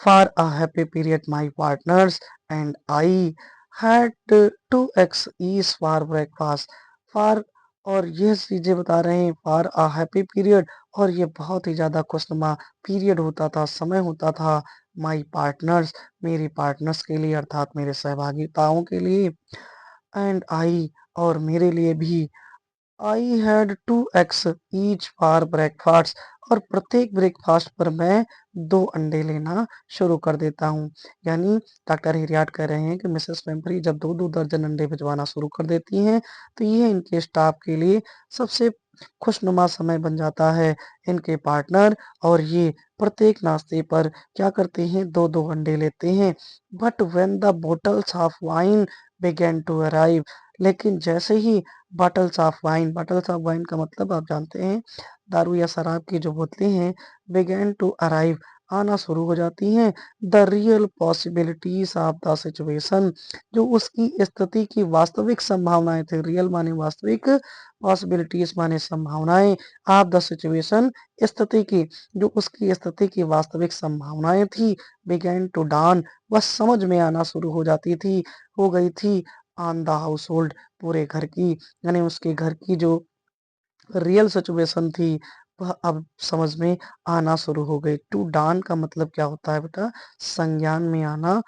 For a happy period, my partners and I had 2 eggs each for breakfast. For, और ये चीजें बता रहे हैं फॉर अ हैप्पी पीरियड, और ये बहुत ही ज्यादा खुशनुमा पीरियड होता था, समय होता था माई पार्टनर्स, मेरी पार्टनर्स के लिए, अर्थात मेरे सहभागिताओं के लिए, एंड आई, और मेरे लिए भी। I had 2 eggs each for breakfast, और प्रत्येक ब्रेकफास्ट पर मैं 2 अंडे लेना शुरू कर देता हूँ। यानी डॉक्टर हिरियाट कह रहे हैं कि मिसेस पेम्परी जब 2-2 दर्जन अंडे भिजवाना शुरू कर देती हैं, तो ये इनके स्टाफ के लिए सबसे खुशनुमा समय बन जाता है। इनके पार्टनर और ये प्रत्येक नाश्ते पर क्या करते हैं, 2-2 अंडे लेते हैं। But when the bottles of wine began to arrive, लेकिन जैसे ही बॉटल्स ऑफ वाइन का मतलब आप जानते हैं, दारू या शराब की जो बोतलें हैं, बिगेन टू अराइव, आना शुरू हो जाती हैं। The real possibilities of the situation, जो उसकी स्थिति की वास्तविक संभावनाएं थी, रियल माने वास्तविक, पॉसिबिलिटीज माने संभावनाएं, ऑफ द सिचुएशन, स्थिति की, जो उसकी स्थिति की वास्तविक संभावनाएं थी, बिगेन टू डान, वह समझ में आना शुरू हो जाती थी, हो गई थी, ऑन द हाउस होल्ड, पूरे घर की। यानी उसके घर की जो रियल सिचुएशन थी, वह अब समझ में आना शुरू हो गई। टू डान का मतलब क्या होता है बेटा, संज्ञान में आना,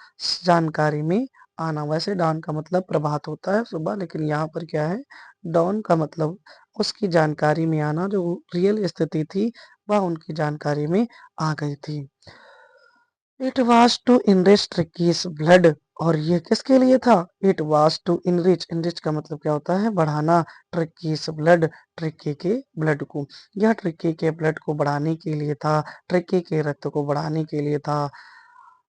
जानकारी में आना। वैसे डान का मतलब प्रभात होता है, सुबह, लेकिन यहाँ पर क्या है, डॉन का मतलब उसकी जानकारी में आना, जो रियल स्थिति थी वह उनकी जानकारी में आ गई थी। It was to enrich Tricki's blood, और ये किसके लिए था, it was to enrich, enrich का मतलब क्या होता है, बढ़ाना, ट्रिकीज ब्लड, ट्रिकी के ब्लड को, यह ट्रिकी के ब्लड को बढ़ाने के लिए था, ट्रिकी के रक्त को बढ़ाने के लिए था।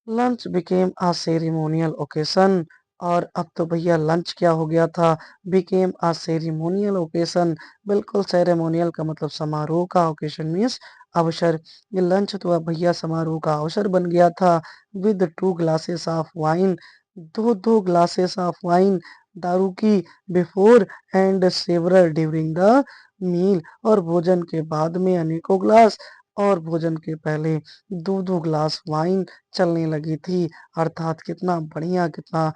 Lunch became a ceremonial occasion, और अब तो भैया लंच क्या हो गया था, बिकेम अ सेरेमोनियल ओकेशन, बिल्कुल सेरेमोनियल का मतलब समारोह का, ओकेशन मीन्स अवसर, ये लंच तो अब भैया समारोह का अवसर बन गया था। With 2 glasses of wine, 2-2 glasses of wine, दारू की, before and several during the meal, और भोजन के बाद में अनेकों ग्लास, और भोजन के पहले 2-2 ग्लास वाइन चलने लगी थी। अर्थात कितना बढ़िया, कितना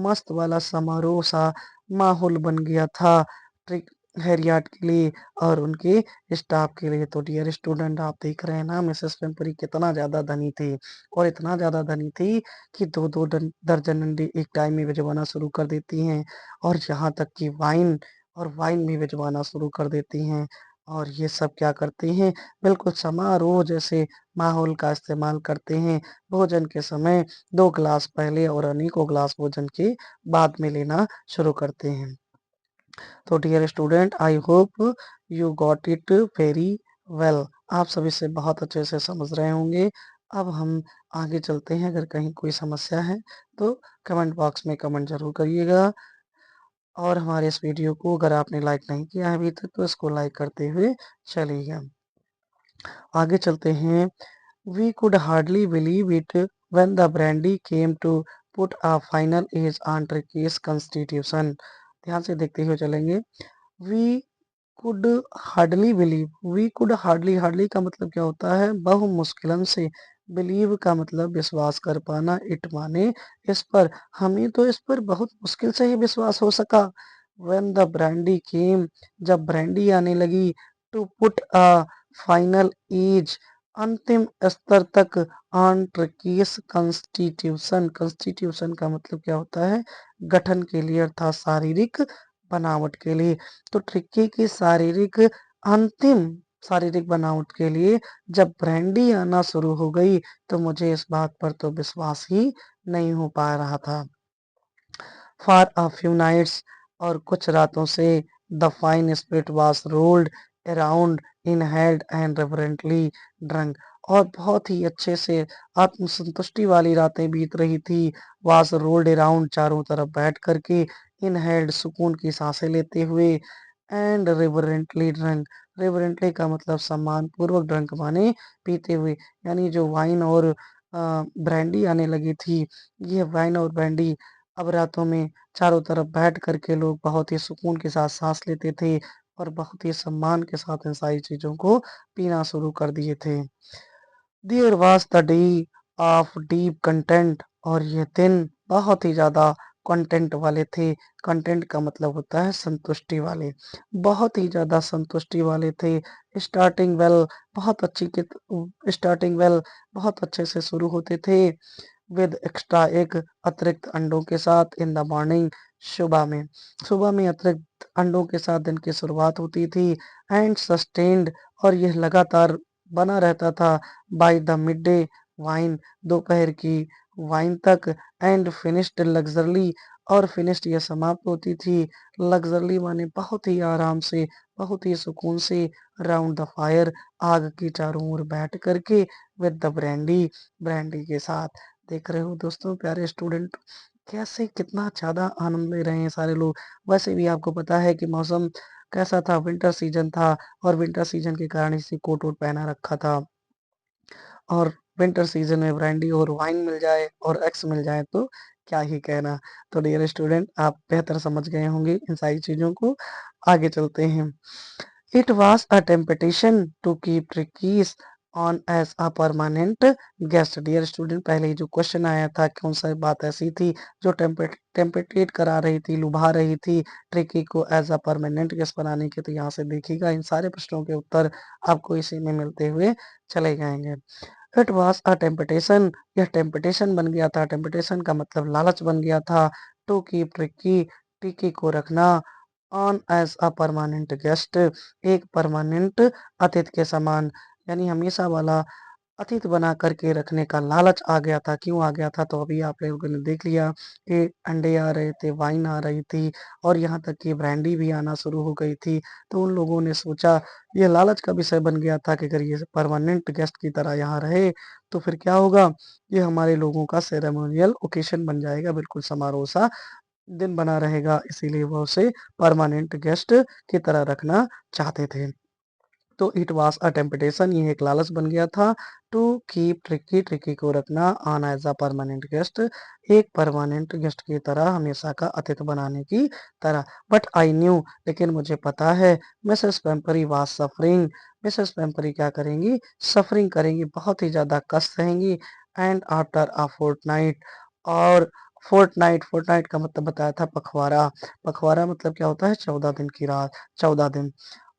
मस्त वाला समारोह सा माहौल बन गया था ट्रिक हैरियट के लिए और उनके स्टाफ के लिए। तो डियर स्टूडेंट, आप देख रहे हैं ना, मिसेस पेम्परी कितना ज्यादा धनी थी, और इतना ज्यादा धनी थी कि 2-2 दर्जन अंडे एक टाइम में भिजवाना शुरू कर देती हैं, और यहाँ तक कि वाइन भी भिजवाना शुरू कर देती हैं। और ये सब क्या करते हैं, बिल्कुल समारोह जैसे माहौल का इस्तेमाल करते हैं। भोजन के समय 2 ग्लास पहले और अनेकों ग्लास भोजन के बाद में लेना शुरू करते हैं। तो dear student, I hope you got it very well. आप सभी से बहुत अच्छे से समझ रहे होंगे। अब हम आगे चलते हैं। अगर कहीं कोई समस्या है तो कमेंट बॉक्स में कमेंट जरूर करिएगा, और हमारे इस वीडियो को अगर आपने लाइक नहीं किया है अभी तक तो इसको लाइक करते हुए चलिएगा। आगे चलते हैं। We could hardly believe it when the brandy came to put a final age on Turkey's constitution. ध्यान से देखते हुए चलेंगे। We could hardly believe, we could hardly का मतलब क्या होता है, बहु मुश्किलन से, believe का मतलब विश्वास कर पाना, इट माने इस पर, हमें तो इस पर बहुत मुश्किल से ही विश्वास हो सका। When the brandy came, जब ब्रांडी आने लगी, to put a final age, अंतिम स्तर तक, ऑन ट्रिकीस कॉन्स्टिट्यूशन, कॉन्स्टिट्यूशन का मतलब क्या होता है, गठन के लिए, अर्थात शारीरिक बनावट के लिए। तो ट्रिकी की अंतिम शारीरिक बनावट के लिए जब ब्रांडी आना शुरू हो गई, तो मुझे इस बात पर तो विश्वास ही नहीं हो पा रहा था। फॉर अ फ्यू नाइट्स, और कुछ रातों से, the fine spirit was rolled around, inhaled and reverently drunk, और बहुत ही अच्छे से आत्मसंतुष्टि वाली रातें बीत रही थी। वास रोल्ड अराउंड चारों तरफ बैठ कर के इनहेल्ड सुकून की साँसें लेते हुए एंड रिवरेंटली ड्रंक। रिवरेंटली का मतलब सम्मानपूर्वक ड्रंक माने पीते हुए, यानी जो वाइन और ब्रांडी आने लगी थी, ये वाइन और ब्रांडी अब रातों में चारों तरफ बैठ कर के लोग बहुत ही सुकून के साथ साँस लेते थे और बहुत ही सम्मान के साथ इन सारी चीज़ों को पीना शुरू कर दिए थे। There was the day of deep content, और ये दिन बहुत ही ज़्यादा कंटेंट वाले थे। कंटेंट का मतलब होता है संतुष्टि वाले। बहुत ही ज़्यादा संतुष्टि वाले थे। स्टार्टिंग वेल बहुत अच्छी के स्टार्टिंग वेल बहुत अच्छे से शुरू होते थे विद एक्स्ट्रा एग, अतिरिक्त अंडों के साथ इन द मॉर्निंग, सुबह में। सुबह में अतिरिक्त अंडों के साथ दिन की शुरुआत होती थी एंड सस्टेन्ड, और यह लगातार बना रहता था बाय द मिडडे वाइन, दोपहर की वाइन तक एंड फिनिश्ड लग्जरली, और फिनिश्ड यह समाप्त होती थी लग्जरली माने बहुत ही आराम से, बहुत ही सुकून से राउंड द फायर, आग की चारों ओर बैठ करके विद द ब्रांडी, ब्रांडी के साथ। देख रहे हो दोस्तों प्यारे स्टूडेंट, कैसे कितना ज़्यादा आनंद ले रहे हैं सारे लोग। वैसे भी आपको पता है कि मौसम कैसा था, विंटर सीजन था और विंटर सीजन के कारण इसी कोट वोट पहना रखा था। और विंटर सीजन में ब्रांडी और वाइन मिल जाए और एग्स मिल जाए तो क्या ही कहना। तो डियर स्टूडेंट, आप बेहतर समझ गए होंगे इन सारी चीज़ों को। आगे चलते हैं। It was a temptation to keep Tricki's on as a permanent guest. Dear student, पहले ही जो क्वेश्चन आया था कौन सा बात ऐसी थी जो टेम्पटेट करा रही थी, लुभा रही थी ट्रिकी को एज अ परमानेंट गेस्ट बनाने के, तो यहाँ से देखिएगा इन सारे प्रश्नों के उत्तर आपको इसी में मिलते हुए चले जाएंगे। इट वॉज अ टेम्पटेशन, यह टेम्पटेशन बन गया था। टेम्पटेशन का मतलब लालच बन गया था। टू कीप ट्रिकी, ट्रिकी को रखना on as a permanent guest, एक परमानेंट अतिथि के समान, यानी हमेशा वाला अतीत बना करके रखने का लालच आ गया था। क्यों आ गया था? तो अभी आप लोगों ने देख लिया कि अंडे आ रहे थे, वाइन आ रही थी और यहाँ तक कि ब्रांडी भी आना शुरू हो गई थी। तो उन लोगों ने सोचा, ये लालच का विषय बन गया था कि अगर ये परमानेंट गेस्ट की तरह यहाँ रहे तो फिर क्या होगा, ये हमारे लोगों का सेरेमोनियल ओकेशन बन जाएगा, बिल्कुल समारोह सा दिन बना रहेगा। इसीलिए वो उसे परमानेंट गेस्ट की तरह रखना चाहते थे। तो इट वाज अ टेम्पटेशन, ये एक लालच बन गया था। टू कीप ट्रिकी, ट्रिकी को रखना on as a permanent guest, एक परमानेंट गेस्ट की तरह, हमेशा का अतिथि बनाने की तरह। बट आई न्यू, लेकिन मुझे पता है, Mrs Pumphrey was suffering, Mrs पेम्परी क्या करेंगी, सफरिंग करेंगी, बहुत ही ज्यादा कष्ट सहेंगी। एंड आफ्टर अ फोर्टनाइट, और फोर्टनाइट, फोर्टनाइट का मतलब बताया था पखवाड़ा। पखवाड़ा मतलब क्या होता है, 14 दिन की रात, 14 दिन।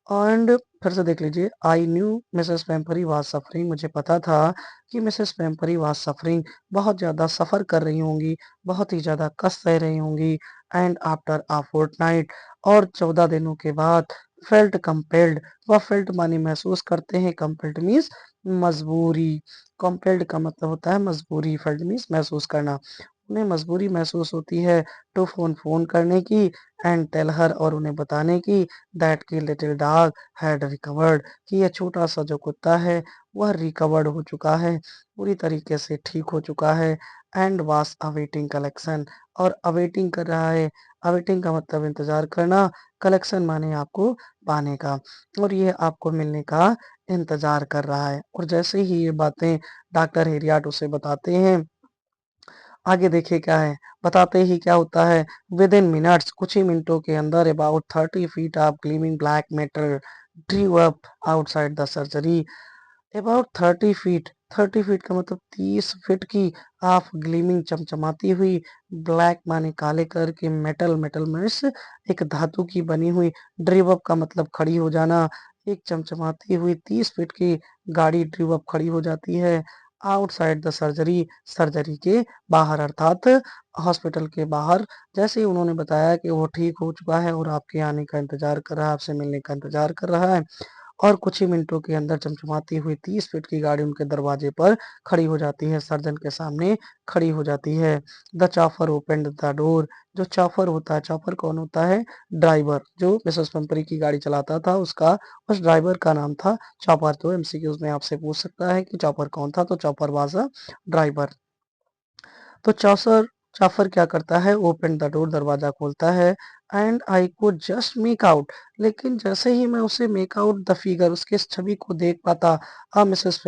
एंड फिर से देख लीजिए, I knew Mrs Pumphrey was suffering, मुझे पता था कि मिसेस पेम्परी वाज सफरिंग, बहुत ज़्यादा सफ़र कर रही होंगी, बहुत ही ज़्यादा कष्ट सह रही होंगी। एंड आफ्टर अ फोर्टनाइट, और 14 दिनों के बाद, फेल्ट कंपेल्ड, वह फेल्ट माने महसूस करते हैं, कंपेल्ड मीन्स मजबूरी, कंपेल्ड का मतलब होता है मजबूरी, फेल्ट मीन्स महसूस करना। उन्हें मजबूरी महसूस होती है टू फोन करने की एंड टेल हर, और उन्हें बताने की दैट की लिटिल डॉग हैड रिकवर्ड, कि यह छोटा सा जो कुत्ता है वह रिकवर्ड हो चुका है, पूरी तरीके से ठीक हो चुका है। एंड वास अवेटिंग कलेक्शन, और अवेटिंग कर रहा है। अवेटिंग का मतलब इंतजार करना, कलेक्शन माने आपको पाने का, और ये आपको मिलने का इंतजार कर रहा है। और जैसे ही ये बातें डॉक्टर हेरियाट उसे बताते हैं, आगे देखिए क्या है, बताते ही क्या होता है, विद इन मिनट्स, कुछ ही मिनटों के अंदर, about 30 feet of gleaming black metal ड्रीव up outside the surgery. About 30 feet, 30 feet का मतलब 30 फीट की, ऑफ ग्लीमिंग चमचमाती हुई, ब्लैक माने काले कलर की, मेटल, मेटल मीन्स एक धातु की बनी हुई, ड्रीव अप का मतलब खड़ी हो जाना, एक चमचमाती हुई 30 फीट की गाड़ी ड्रीव अप खड़ी हो जाती है आउटसाइड द सर्जरी, सर्जरी के बाहर, अर्थात हॉस्पिटल के बाहर। जैसे ही उन्होंने बताया कि वो ठीक हो चुका है और आपके आने का इंतजार कर रहा है, आपसे मिलने का इंतजार कर रहा है, और कुछ ही मिनटों के अंदर चमचमाती हुई 30 फीट की गाड़ी उनके दरवाजे पर खड़ी हो जाती है, सर्जन के सामने खड़ी हो जाती है। The chopper opened the door. जो चॉपर होता है, चॉपर कौन होता है? ड्राइवर। जो मिसेस पेम्परी की गाड़ी चलाता था उसका, उस ड्राइवर का नाम था चॉपर। तो एमसीक्यूज में आपसे पूछ सकता है कि चॉपर कौन था, तो चॉपर वाज अ ड्राइवर। तो जाफर क्या करता है? ओपन द डोर, दरवाजा खोलता है। And I could just make out, लेकिन जैसे ही मैं उसे मेक आउट द फिगर, उसके इस छवि को देख पाता, मिसेस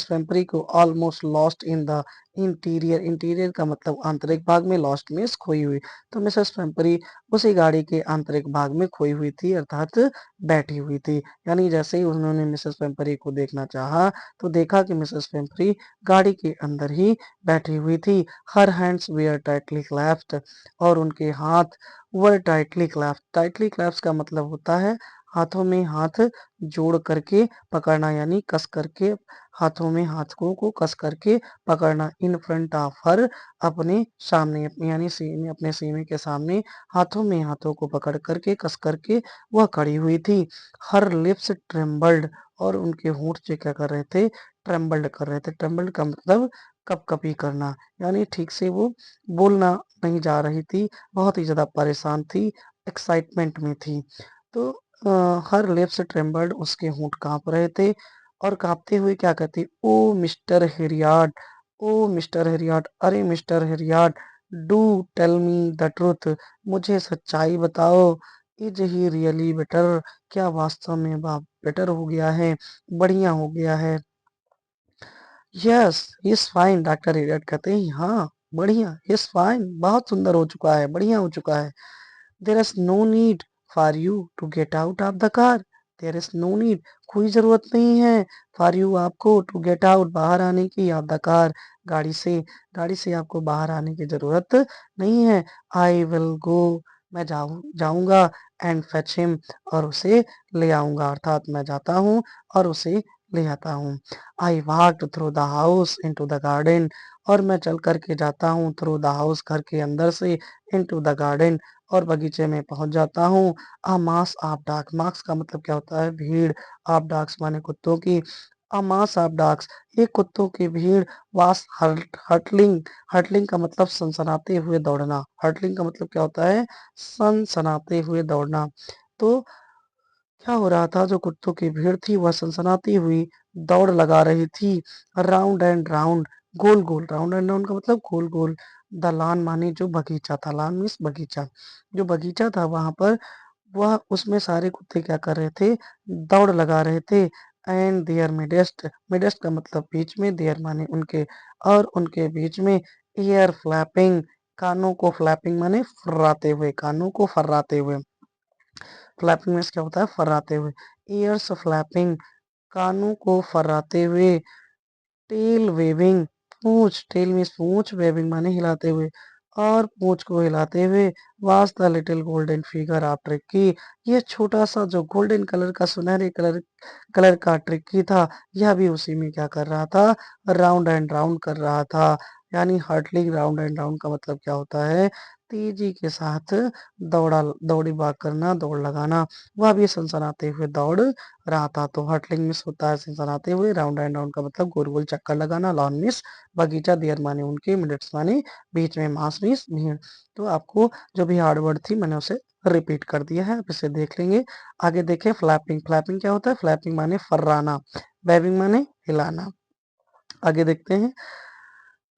पेम्परी को almost lost in the interior. Interior का मतलब आंतरिक भाग में, लॉस्ट मीन्स खोई हुई। तो मिसेस पेम्परी उसी गाड़ी के आंतरिक भाग में खोई हुई थी, अर्थात बैठी हुई थी। यानी जैसे ही उन्होंने मिसेस पेम्परी को देखना चाहा तो देखा कि मिसेस पेम्परी गाड़ी के अंदर ही बैठी हुई थी। हर हैंड्स वेयर टाइटली क्लैप्स्ड, और उनके हाथ वर टाइटली क्लैप्स्ड। टाइटली क्लैप्स का मतलब होता है हाथों में हाथ जोड़ करके पकड़ना, यानी कस करके हाथों में हाथों को कस करके पकड़ना। इन फ्रंट ऑफ हर, अपने सामने, यानी सीने, अपने सीने के सामने हाथों में हाथों को पकड़ करके कस करके वह खड़ी हुई थी। हर लिप्स ट्रेम्बल्ड, और उनके होंठ जो क्या कर रहे थे? ट्रेम्बल्ड कर रहे थे। ट्रेम्बल्ड का मतलब कपकपी करना, यानी ठीक से वो बोलना नहीं जा रही थी, बहुत ही ज़्यादा परेशान थी, एक्साइटमेंट में थी। तो हर लिप्स ट्रेम्बल्ड, उसके होंठ काँप रहे थे, और काँपते हुए क्या कहती? ओ मिस्टर हेरियार्ड, ओ मिस्टर हेरियार्ड, अरे mister Herriot, do tell me the truth, मुझे सच्चाई बताओ। इज ही रियली बेटर, क्या वास्तव में वह बेटर हो गया है, बढ़िया हो गया है? Yes he is fine, doctor Eliot कहते हैं हाँ बढ़िया, ही इज फाइन, बहुत सुंदर हो चुका है, बढ़िया हो चुका है। There is no need for you to get out of the car. There is no need, कोई जरूरत नहीं है, फॉर यू, आपको, टू गेट आउट, बाहर आने की, ऑफ द कार, गाड़ी से आपको बाहर आने की जरूरत नहीं है। आई विल गो, मैं जाऊंगा, एंड फेच हिम, और उसे ले आऊंगा, अर्थात मैं जाता हूँ और उसे ले आता हूँ। I walked through the house into the garden, और मैं चल करके जाता हूँ थ्रू द हाउस, घर के अंदर से, इनटू द गार्डन, और बगीचे में पहुंच जाता हूँ। अ मास ऑफ डॉग्स, मास का मतलब क्या होता है? भीड़। ऑफ डॉग्स माने कुत्तों की। अ मास ऑफ डॉग्स, एक कुत्तों की भीड़। वास हर्टलिंग, हर्टलिंग का मतलब सनसनाते हुए दौड़ना। हर्टलिंग का मतलब क्या होता है? सनसनाते हुए दौड़ना। तो क्या हो रहा था? जो कुत्तों की भीड़ थी वह सनसनाती हुई दौड़ लगा रही थी। Round and round, goal goal, round and round का मतलब गोल गोल। द लॉन माने जो बगीचा था, लॉन मीन्स बगीचा, जो बगीचा था वहां पर, वह उसमें सारे कुत्ते क्या कर रहे थे? दौड़ लगा रहे थे। एंड देयर मिडेस्ट, मिडेस्ट का मतलब बीच में, देयर माने उनके, और उनके बीच में, एयर फ्लैपिंग, कानों को फ्लैपिंग माने फर्राते हुए, कानों को फर्राते हुए। फ्लैपिंग मीन्स क्या होता है? फर्राते हुए। ईयर्स फ्लैपिंग, कानों को फर्राते हुए। टेल वेविंग, पूंछ, टेल मीन्स पूंछ, वेविंग माने हिलाते हुए, और पूंछ को हिलाते हुए। Was the little golden figure of tricky, ये छोटा सा जो गोल्डन कलर का, सुनहरे कलर कलर का ट्रिक्की था, यह भी उसी में क्या कर रहा था? राउंड एंड राउंड कर रहा था। यानी हर्टलिंग, राउंड एंड राउंड का मतलब क्या होता है? तेजी के साथ दौड़ी भाग करना, दौड़ लगाना। वह भी सनसनाते हुए दौड़ रहा था। तो हर्टलिंग मिस होता है सनसनाते हुए, राउंड एंड राउंड का मतलब गोल गोल चक्कर लगाना, लॉन मिस बगीचा, देयर माने उनके, मिनट्स माने बीच में, मास मिस भीड़। तो आपको जो भी हार्ड वर्ड थी मैंने उसे रिपीट कर दिया है, आप इसे देख लेंगे। आगे देखें फ्लैपिंग। फ्लैपिंग क्या होता है? फ्लैपिंग माने फर्राना, वेविंग माने हिलाना। आगे देखते हैं।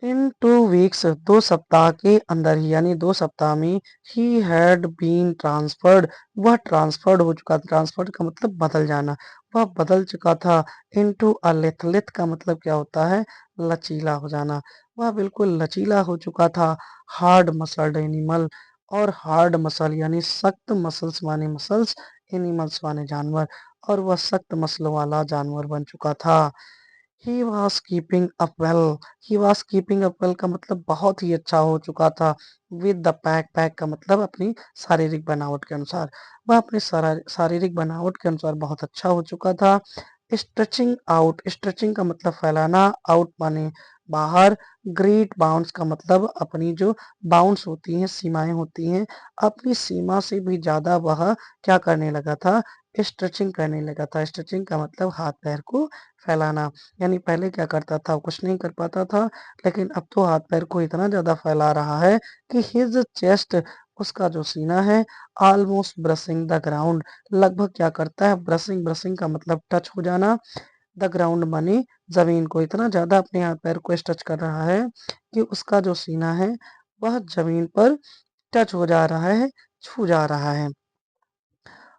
इन 2 वीक्स, 2 सप्ताह के अंदर ही, यानी 2 सप्ताह में, ही हैड बीन ट्रांसफर्ड, वह ट्रांसफर्ड हो चुका। ट्रांसफर्ड का मतलब बदल जाना, वह बदल चुका था। इनटू अ लेथ, लेथ का मतलब क्या होता है? लचीला हो जाना, वह बिल्कुल लचीला हो चुका था। हार्ड मसल्ड एनिमल, और हार्ड मसल यानी सख्त, मसल्स माने मसल्स, एनिमल्स माने जानवर, और वह सख्त मसल वाला जानवर बन चुका था। He was keeping up well, he was keeping up well का मतलब बहुत ही अच्छा हो चुका था। विद द पैक, पैक का मतलब अपनी शारीरिक बनावट के अनुसार, वह अपनी शारीरिक बनावट के अनुसार बहुत अच्छा हो चुका था। स्ट्रेचिंग आउट, स्ट्रेचिंग का मतलब फैलाना, आउट माने बाहर। ग्रेट बाउंड्स का मतलब अपनी जो बाउंड्स होती हैं, सीमाएं होती हैं, अपनी सीमा से भी ज्यादा वह क्या करने लगा था? स्ट्रेचिंग करने लगा था। स्ट्रेचिंग का मतलब हाथ पैर को फैलाना, यानी पहले क्या करता था, कुछ नहीं कर पाता था, लेकिन अब तो हाथ पैर को इतना ज़्यादा फैला रहा है कि हिज चेस्ट, उसका जो सीना है, ऑलमोस्ट ब्रशिंग द ग्राउंड, लगभग क्या करता है, ब्रशिंग, ब्रशिंग का मतलब टच हो जाना, द ग्राउंड माने जमीन को, इतना ज़्यादा अपने हाथ पैर को टच कर रहा है कि उसका जो सीना है वह जमीन पर टच हो जा रहा है, छू जा रहा है।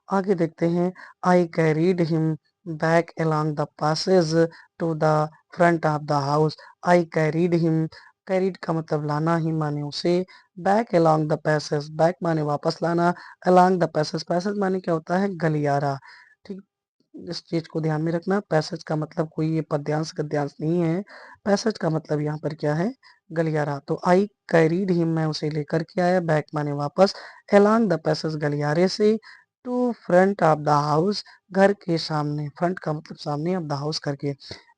आगे देखते हैं, I carried him back along the passage to the front of the house. I carried him, carried का मतलब लाना, ही माने उसे, back along the passage, back माने वापस लाना, along द पैसेज, पैसेज माने क्या होता है, गलियारा। ठीक, इस चीज को ध्यान में रखना, पैसेज का मतलब कोई ये पद्यांश गद्यांश नहीं है, पैसेज का मतलब यहाँ पर क्या है, गलियारा। तो आई कैरीड हिम, मैं उसे लेकर के आया, बैक माने वापस, along द पैसेज गलियारे से, to front of the house, घर के सामने, फ्रंट का मतलब सामने, ऑफ द हाउस करके,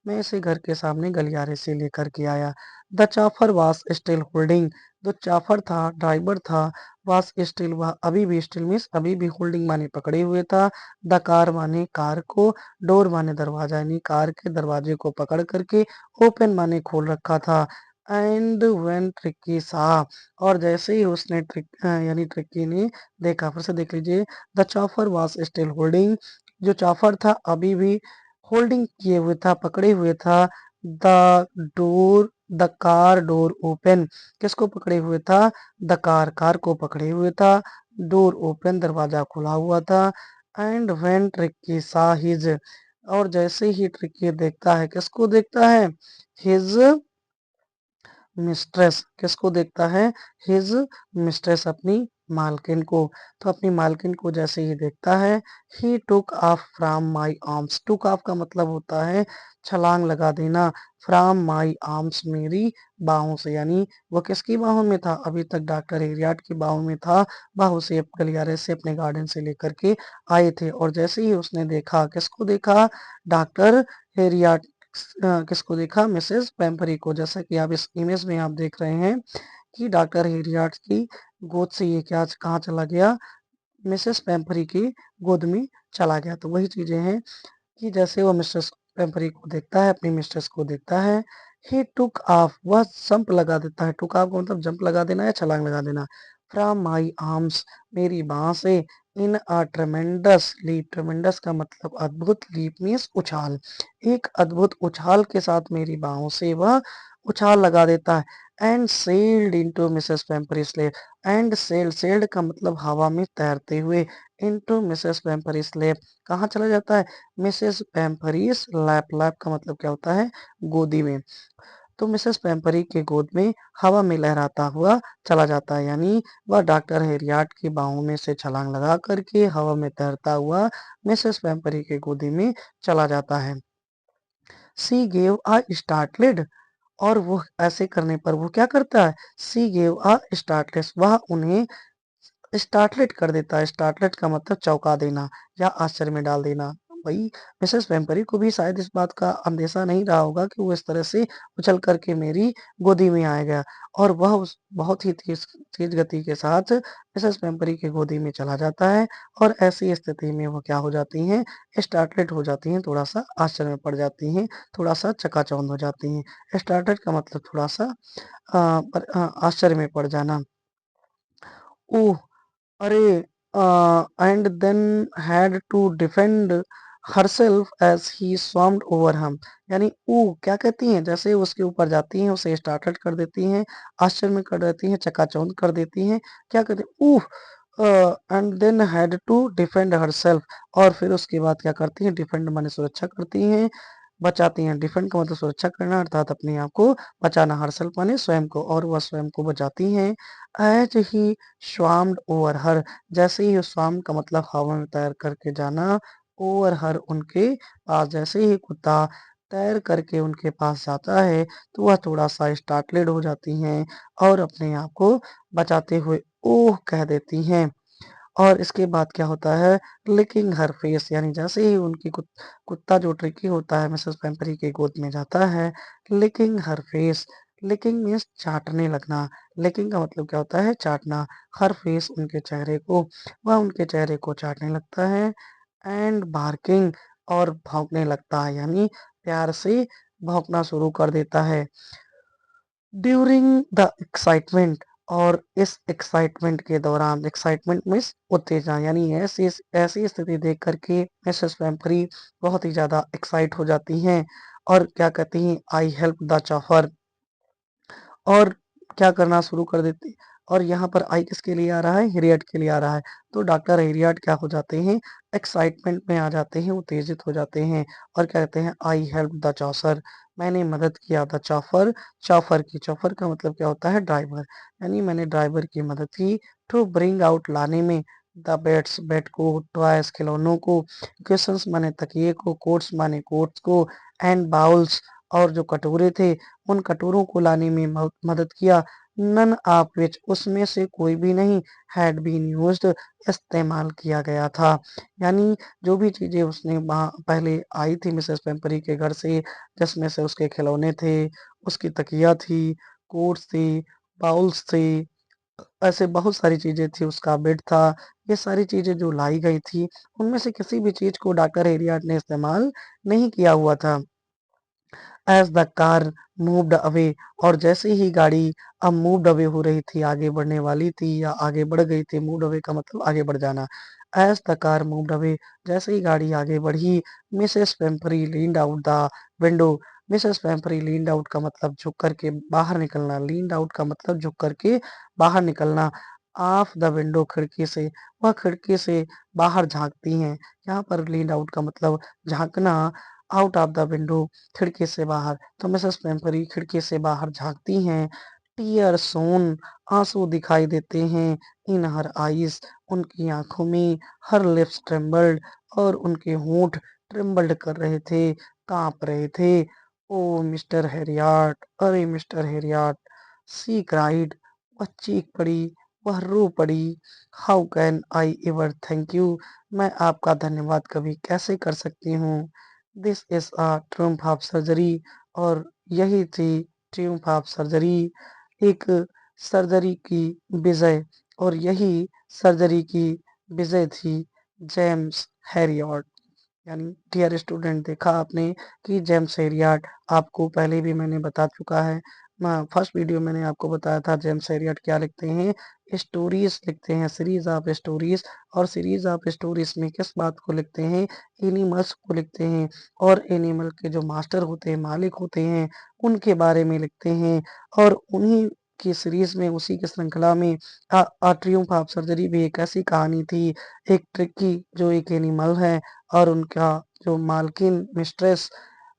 मैं इसे घर के सामने गलियारे से लेकर के आया। द चाफर वास स्टिल होल्डिंग, जो चाफर था, ड्राइवर था, वास स्टिल, वह अभी भी, स्टिल मीन्स अभी भी, होल्डिंग माने पकड़े हुए था, द कार माने कार को, डोर माने दरवाजा, यानी कार के दरवाजे को पकड़ करके, ओपन माने खोल रखा था। एंड व्हेन ट्रिक्की सा, और जैसे ही उसने यानी ट्रिक्की ने देखा, फिर से देख लीजिए, the chopper was still holding, जो चॉपर था अभी भी होल्डिंग किए हुए था, पकड़े हुए था, the door, the car door open, किसको पकड़े हुए था, द कार, कार को पकड़े हुए था, डोर ओपन, दरवाजा खुला हुआ था। एंड व्हेन ट्रिक्की सा हिज, और जैसे ही ट्रिक्की देखता है, किसको देखता है, हिज मिस्ट्रेस, किसको देखता है, हिज मिस्ट्रेस, अपनी मालकिन को, तो अपनी मालकिन को जैसे ही देखता है, he took off from my arms, took off का मतलब होता है छलांग लगा देना, फ्रॉम माई आर्म्स, मेरी बाहों से, यानी वो किसकी बाहों में था, अभी तक डॉक्टर हेरियाट की बाहों में था, बाहों से गलियारे से अपने गार्डन से लेकर के आए थे, और जैसे ही उसने देखा, किसको देखा, डॉक्टर हेरियाट, किसको देखा, मिसेस पेम्परी को, जैसा कि आप इस इमेज में आप देख रहे हैं कि डॉक्टर हेरियाट की गोद से ये क्या कहाँ चला गया, मिसेस पेम्परी की गोद में चला गया। तो वही चीजें हैं कि जैसे वो मिस्ट्रेस पेम्परी को देखता है, अपनी मिस्ट्रेस को देखता है, ही टुक ऑफ, वह जंप लगा देता है, टुक ऑफ का मतलब जंप लगा देना या छलांग लगा देना, फ्रॉम माई आर्म्स, मेरी बाह से, इन अ ट्रेमेंडस लीप, ट्रेमेंडस का मतलब अद्भुत, लीप मीन्स उछाल, एक अद्भुत उछाल के साथ मेरी बाहों से वह उछाल लगा देता है। एंड सेल्ड इनटू मिसेस पेम्परीज लेप, एंड सेल्ड, सेल्ड का मतलब हवा में तैरते हुए, इनटू मिसेस पेम्परीज लेप, कहाँ चला जाता है, मिसेस पेम्परीज लैप, लैप का मतलब क्या होता है, गोदी में, तो मिसेस पेम्परी के गोद में हवा में लहराता हुआ चला जाता है, यानी वह डॉक्टर हेरियाट की बाहों में से छलांग लगा करके हवा में तैरता हुआ मिसेस पेम्परी के गोदी में चला जाता है। सी गेव अ स्टार्टलेड, और वो ऐसे करने पर वो क्या करता है, सी गेव अ स्टार्टलेस, वह उन्हें स्टार्टलेट कर देता है, स्टार्टलेट का मतलब चौंका देना या आश्चर्य में डाल देना। वही मिसेस वेम्परी को भी शायद इस बात का अंदेशा नहीं रहा होगा कि वो इस तरह से उछल करके मेरी गोदी में आएगा, और वह उस बहुत ही तेज तेज गति के साथ मिसेस वेम्परी की गोदी में चला जाता है, और ऐसी स्थिति में वो क्या हो जाती हैं, स्टार्टलेट हो जाती हैं, थोड़ा सा आश्चर्य में पड़ जाती हैं, थोड़ा सा चकाचौंध हो जाती हैं। स्टार्टलेट का मतलब थोड़ा सा आश्चर्य में पड़ जाना। ओह, अरे, and then had to defend herself as he swarmed over him, यानी ऊ क्या कहती हैं, जैसे उसके ऊपर जाती हैं, उसे स्टार्टेड कर देती हैं, आश्चर्य में कर देती हैं, चकाचौंध कर देती हैं, क्या कहते हैं, ऊह, and then had to defend herself, और फिर उसके बाद क्या करती हैं, डिफेंड माने सुरक्षा करती हैं, बचाती हैं, डिफेंड का मतलब सुरक्षा करना, अर्थात अपने आप को बचाना, हरसेल्फ माने स्वयं को, और वह स्वयं को बचाती हैं। एज ही स्वाम्ड ओवर हर, जैसे ही स्वाम का मतलब हवा में तैर करके जाना, ओवर हर उनके पास, जैसे ही कुत्ता तैर करके उनके पास जाता है, तो वह थोड़ा सा स्टार्टलेड हो जाती हैं, और अपने आप को बचाते हुए ओह कह देती हैं। और इसके बाद क्या होता है, लिकिंग हर फेस, यानी जैसे ही उनकी कुत्ता जो ट्रिकी होता है मिसेस पेम्परी के गोद में जाता है, लिकिंग हर फेस, लिकिंग मीन्स चाटने लगना, लिकिंग का मतलब क्या होता है, चाटना, हर फेस उनके चेहरे को, वह उनके चेहरे को चाटने लगता है। एंड बार्किंग और भौंकने लगता है, यानी प्यार से भौंकना शुरू कर देता है। ड्यूरिंग द एक्साइटमेंट, और इस एक्साइटमेंट के दौरान, एक्साइटमेंट मीन्स उत्तेजना, यानी ऐसी ऐसी स्थिति देख करके मिसेस वेम्परी बहुत ही ज़्यादा एक्साइट हो जाती हैं और क्या कहती हैं, आई हेल्प द चॉफर, और क्या करना शुरू कर देती। और यहाँ पर आई किसके लिए आ रहा है, हेरियट के लिए आ रहा है। तो डॉक्टर हेरियट क्या हो जाते हैं, एक्साइटमेंट में आ जाते हैं, उत्तेजित हो जाते हैं और कहते हैं आई हेल्प द चॉसर, मैंने मदद किया द चॉफर, चॉफर की, चॉफर का मतलब क्या होता है, ड्राइवर, यानी मैंने ड्राइवर की मदद की टू ब्रिंग आउट, लाने में, द बेड्स, बेड को, टॉयज, खिलौनों को, क्वेश्चंस माने तकिए को, कोट्स माने कोट्स को, एंड बाउल्स, और जो कटोरे थे उन कटोरों को लाने में मदद किया। नन ऑफ विच, उसमें से कोई भी नहीं, हैड बीन यूज्ड, इस्तेमाल किया गया था। यानी जो भी चीजें उसने वहाँ पहले आई थी मिसेस पेम्परी के घर से, जिसमें से उसके खिलौने थे, उसकी तकिया थी, कोट्स थी, बाउल्स थे, ऐसे बहुत सारी चीजें थी, उसका बेड था, ये सारी चीजें जो लाई गई थी, उनमें से किसी भी चीज को डॉक्टर हेरियट ने इस्तेमाल नहीं किया हुआ था। As the car moved away, और जैसे ही गाड़ी अब मूव्ड अवे हो रही थी, आगे बढ़ने वाली थी या आगे बढ़ गई थी, मूव्ड अवे का मतलब आगे बढ़ जाना। As the car moved away, जैसे ही गाड़ी आगे बढ़ी, Mrs Pumphrey leaned out the window, Mrs Pumphrey leaned out का मतलब झुक करके बाहर निकलना, लीन्ड आउट का मतलब झुक करके बाहर निकलना, ऑफ द विंडो, खिड़की से, वह खिड़की से बाहर झांकती हैं। यहाँ पर लीन्ड आउट का मतलब झांकना, आउट ऑफ द विंडो, खिड़की से बाहर, तो मिसेस पेम्परी खिड़की से बाहर झांकती हैं। टीयर सोन, आंसू दिखाई देते हैं, इन हर आईज, उनकी आंखों में, हर लिप्स ट्रेम्बल्ड, और उनके होंठ ट्रेम्बल्ड कर रहे थे, कांप रहे थे। ओ मिस्टर हैरियट, अरे मिस्टर हैरियट, सी क्राइड, वह चीख पड़ी, वह रो पड़ी। How can I ever thank you, मैं आपका धन्यवाद कभी कैसे कर सकती हूँ। This is a triumph of surgery, और यही थी ट्रिumph ऑफ सर्जरी, एक सर्जरी की विजय, और यही सर्जरी की विजय थी जेम्स हैरियट। यानी डियर स्टूडेंट, देखा आपने कि जेम्स हेरियट, आपको पहले भी मैंने बता चुका है, फर्स्ट वीडियो मैंने आपको बताया था जेम्स हेरियट क्या लिखते हैं, स्टोरीज लिखते हैं, सीरीज ऑफ स्टोरीज, और सीरीज ऑफ स्टोरीज में किस बात को लिखते हैं, एनिमल्स को लिखते हैं, और एनिमल के जो मास्टर होते हैं, मालिक होते हैं, उनके बारे में लिखते हैं। और उन्हीं की सीरीज में, उसी की श्रृंखला में ट्रिumph ऑफ सर्जरी भी एक ऐसी कहानी थी, एक ट्रिकी जो एक एनिमल है और उनका जो मालकिन मिस्ट्रेस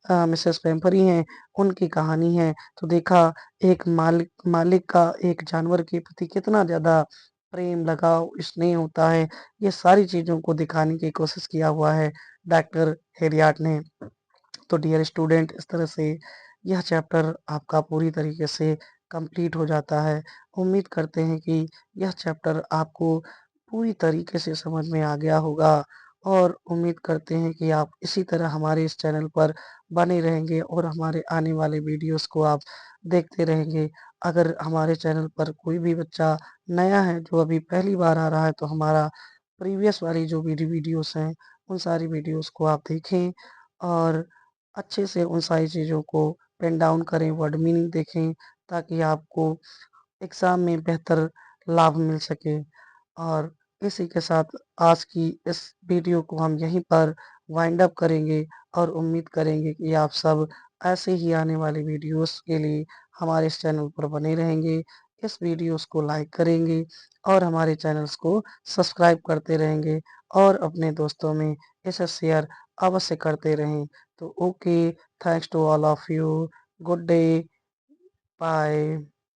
मिसेस पेम्परी हैं, उनकी कहानी है। तो देखा, एक मालिक मालिक का एक जानवर के प्रति कितना ज़्यादा प्रेम, लगाव, स्नेह होता है, ये सारी चीज़ों को दिखाने की कोशिश किया हुआ है डॉक्टर हेरियट ने। तो डियर स्टूडेंट, इस तरह से यह चैप्टर आपका पूरी तरीके से कंप्लीट हो जाता है। उम्मीद करते हैं कि यह चैप्टर आपको पूरी तरीके से समझ में आ गया होगा, और उम्मीद करते हैं कि आप इसी तरह हमारे इस चैनल पर बने रहेंगे और हमारे आने वाले वीडियोस को आप देखते रहेंगे। अगर हमारे चैनल पर कोई भी बच्चा नया है, जो अभी पहली बार आ रहा है, तो हमारा प्रीवियस वाली जो वीडियोस हैं, उन सारी वीडियोस को आप देखें और अच्छे से उन सारी चीज़ों को पेन डाउन करें, वर्ड मीनिंग देखें, ताकि आपको एग्ज़ाम में बेहतर लाभ मिल सके। और इसी के साथ आज की इस वीडियो को हम यहीं पर वाइंड अप करेंगे, और उम्मीद करेंगे कि आप सब ऐसे ही आने वाली वीडियोस के लिए हमारे इस चैनल पर बने रहेंगे, इस वीडियोस को लाइक करेंगे और हमारे चैनल्स को सब्सक्राइब करते रहेंगे, और अपने दोस्तों में इसे शेयर अवश्य करते रहें। तो okay, thanks to all of you, good day, bye.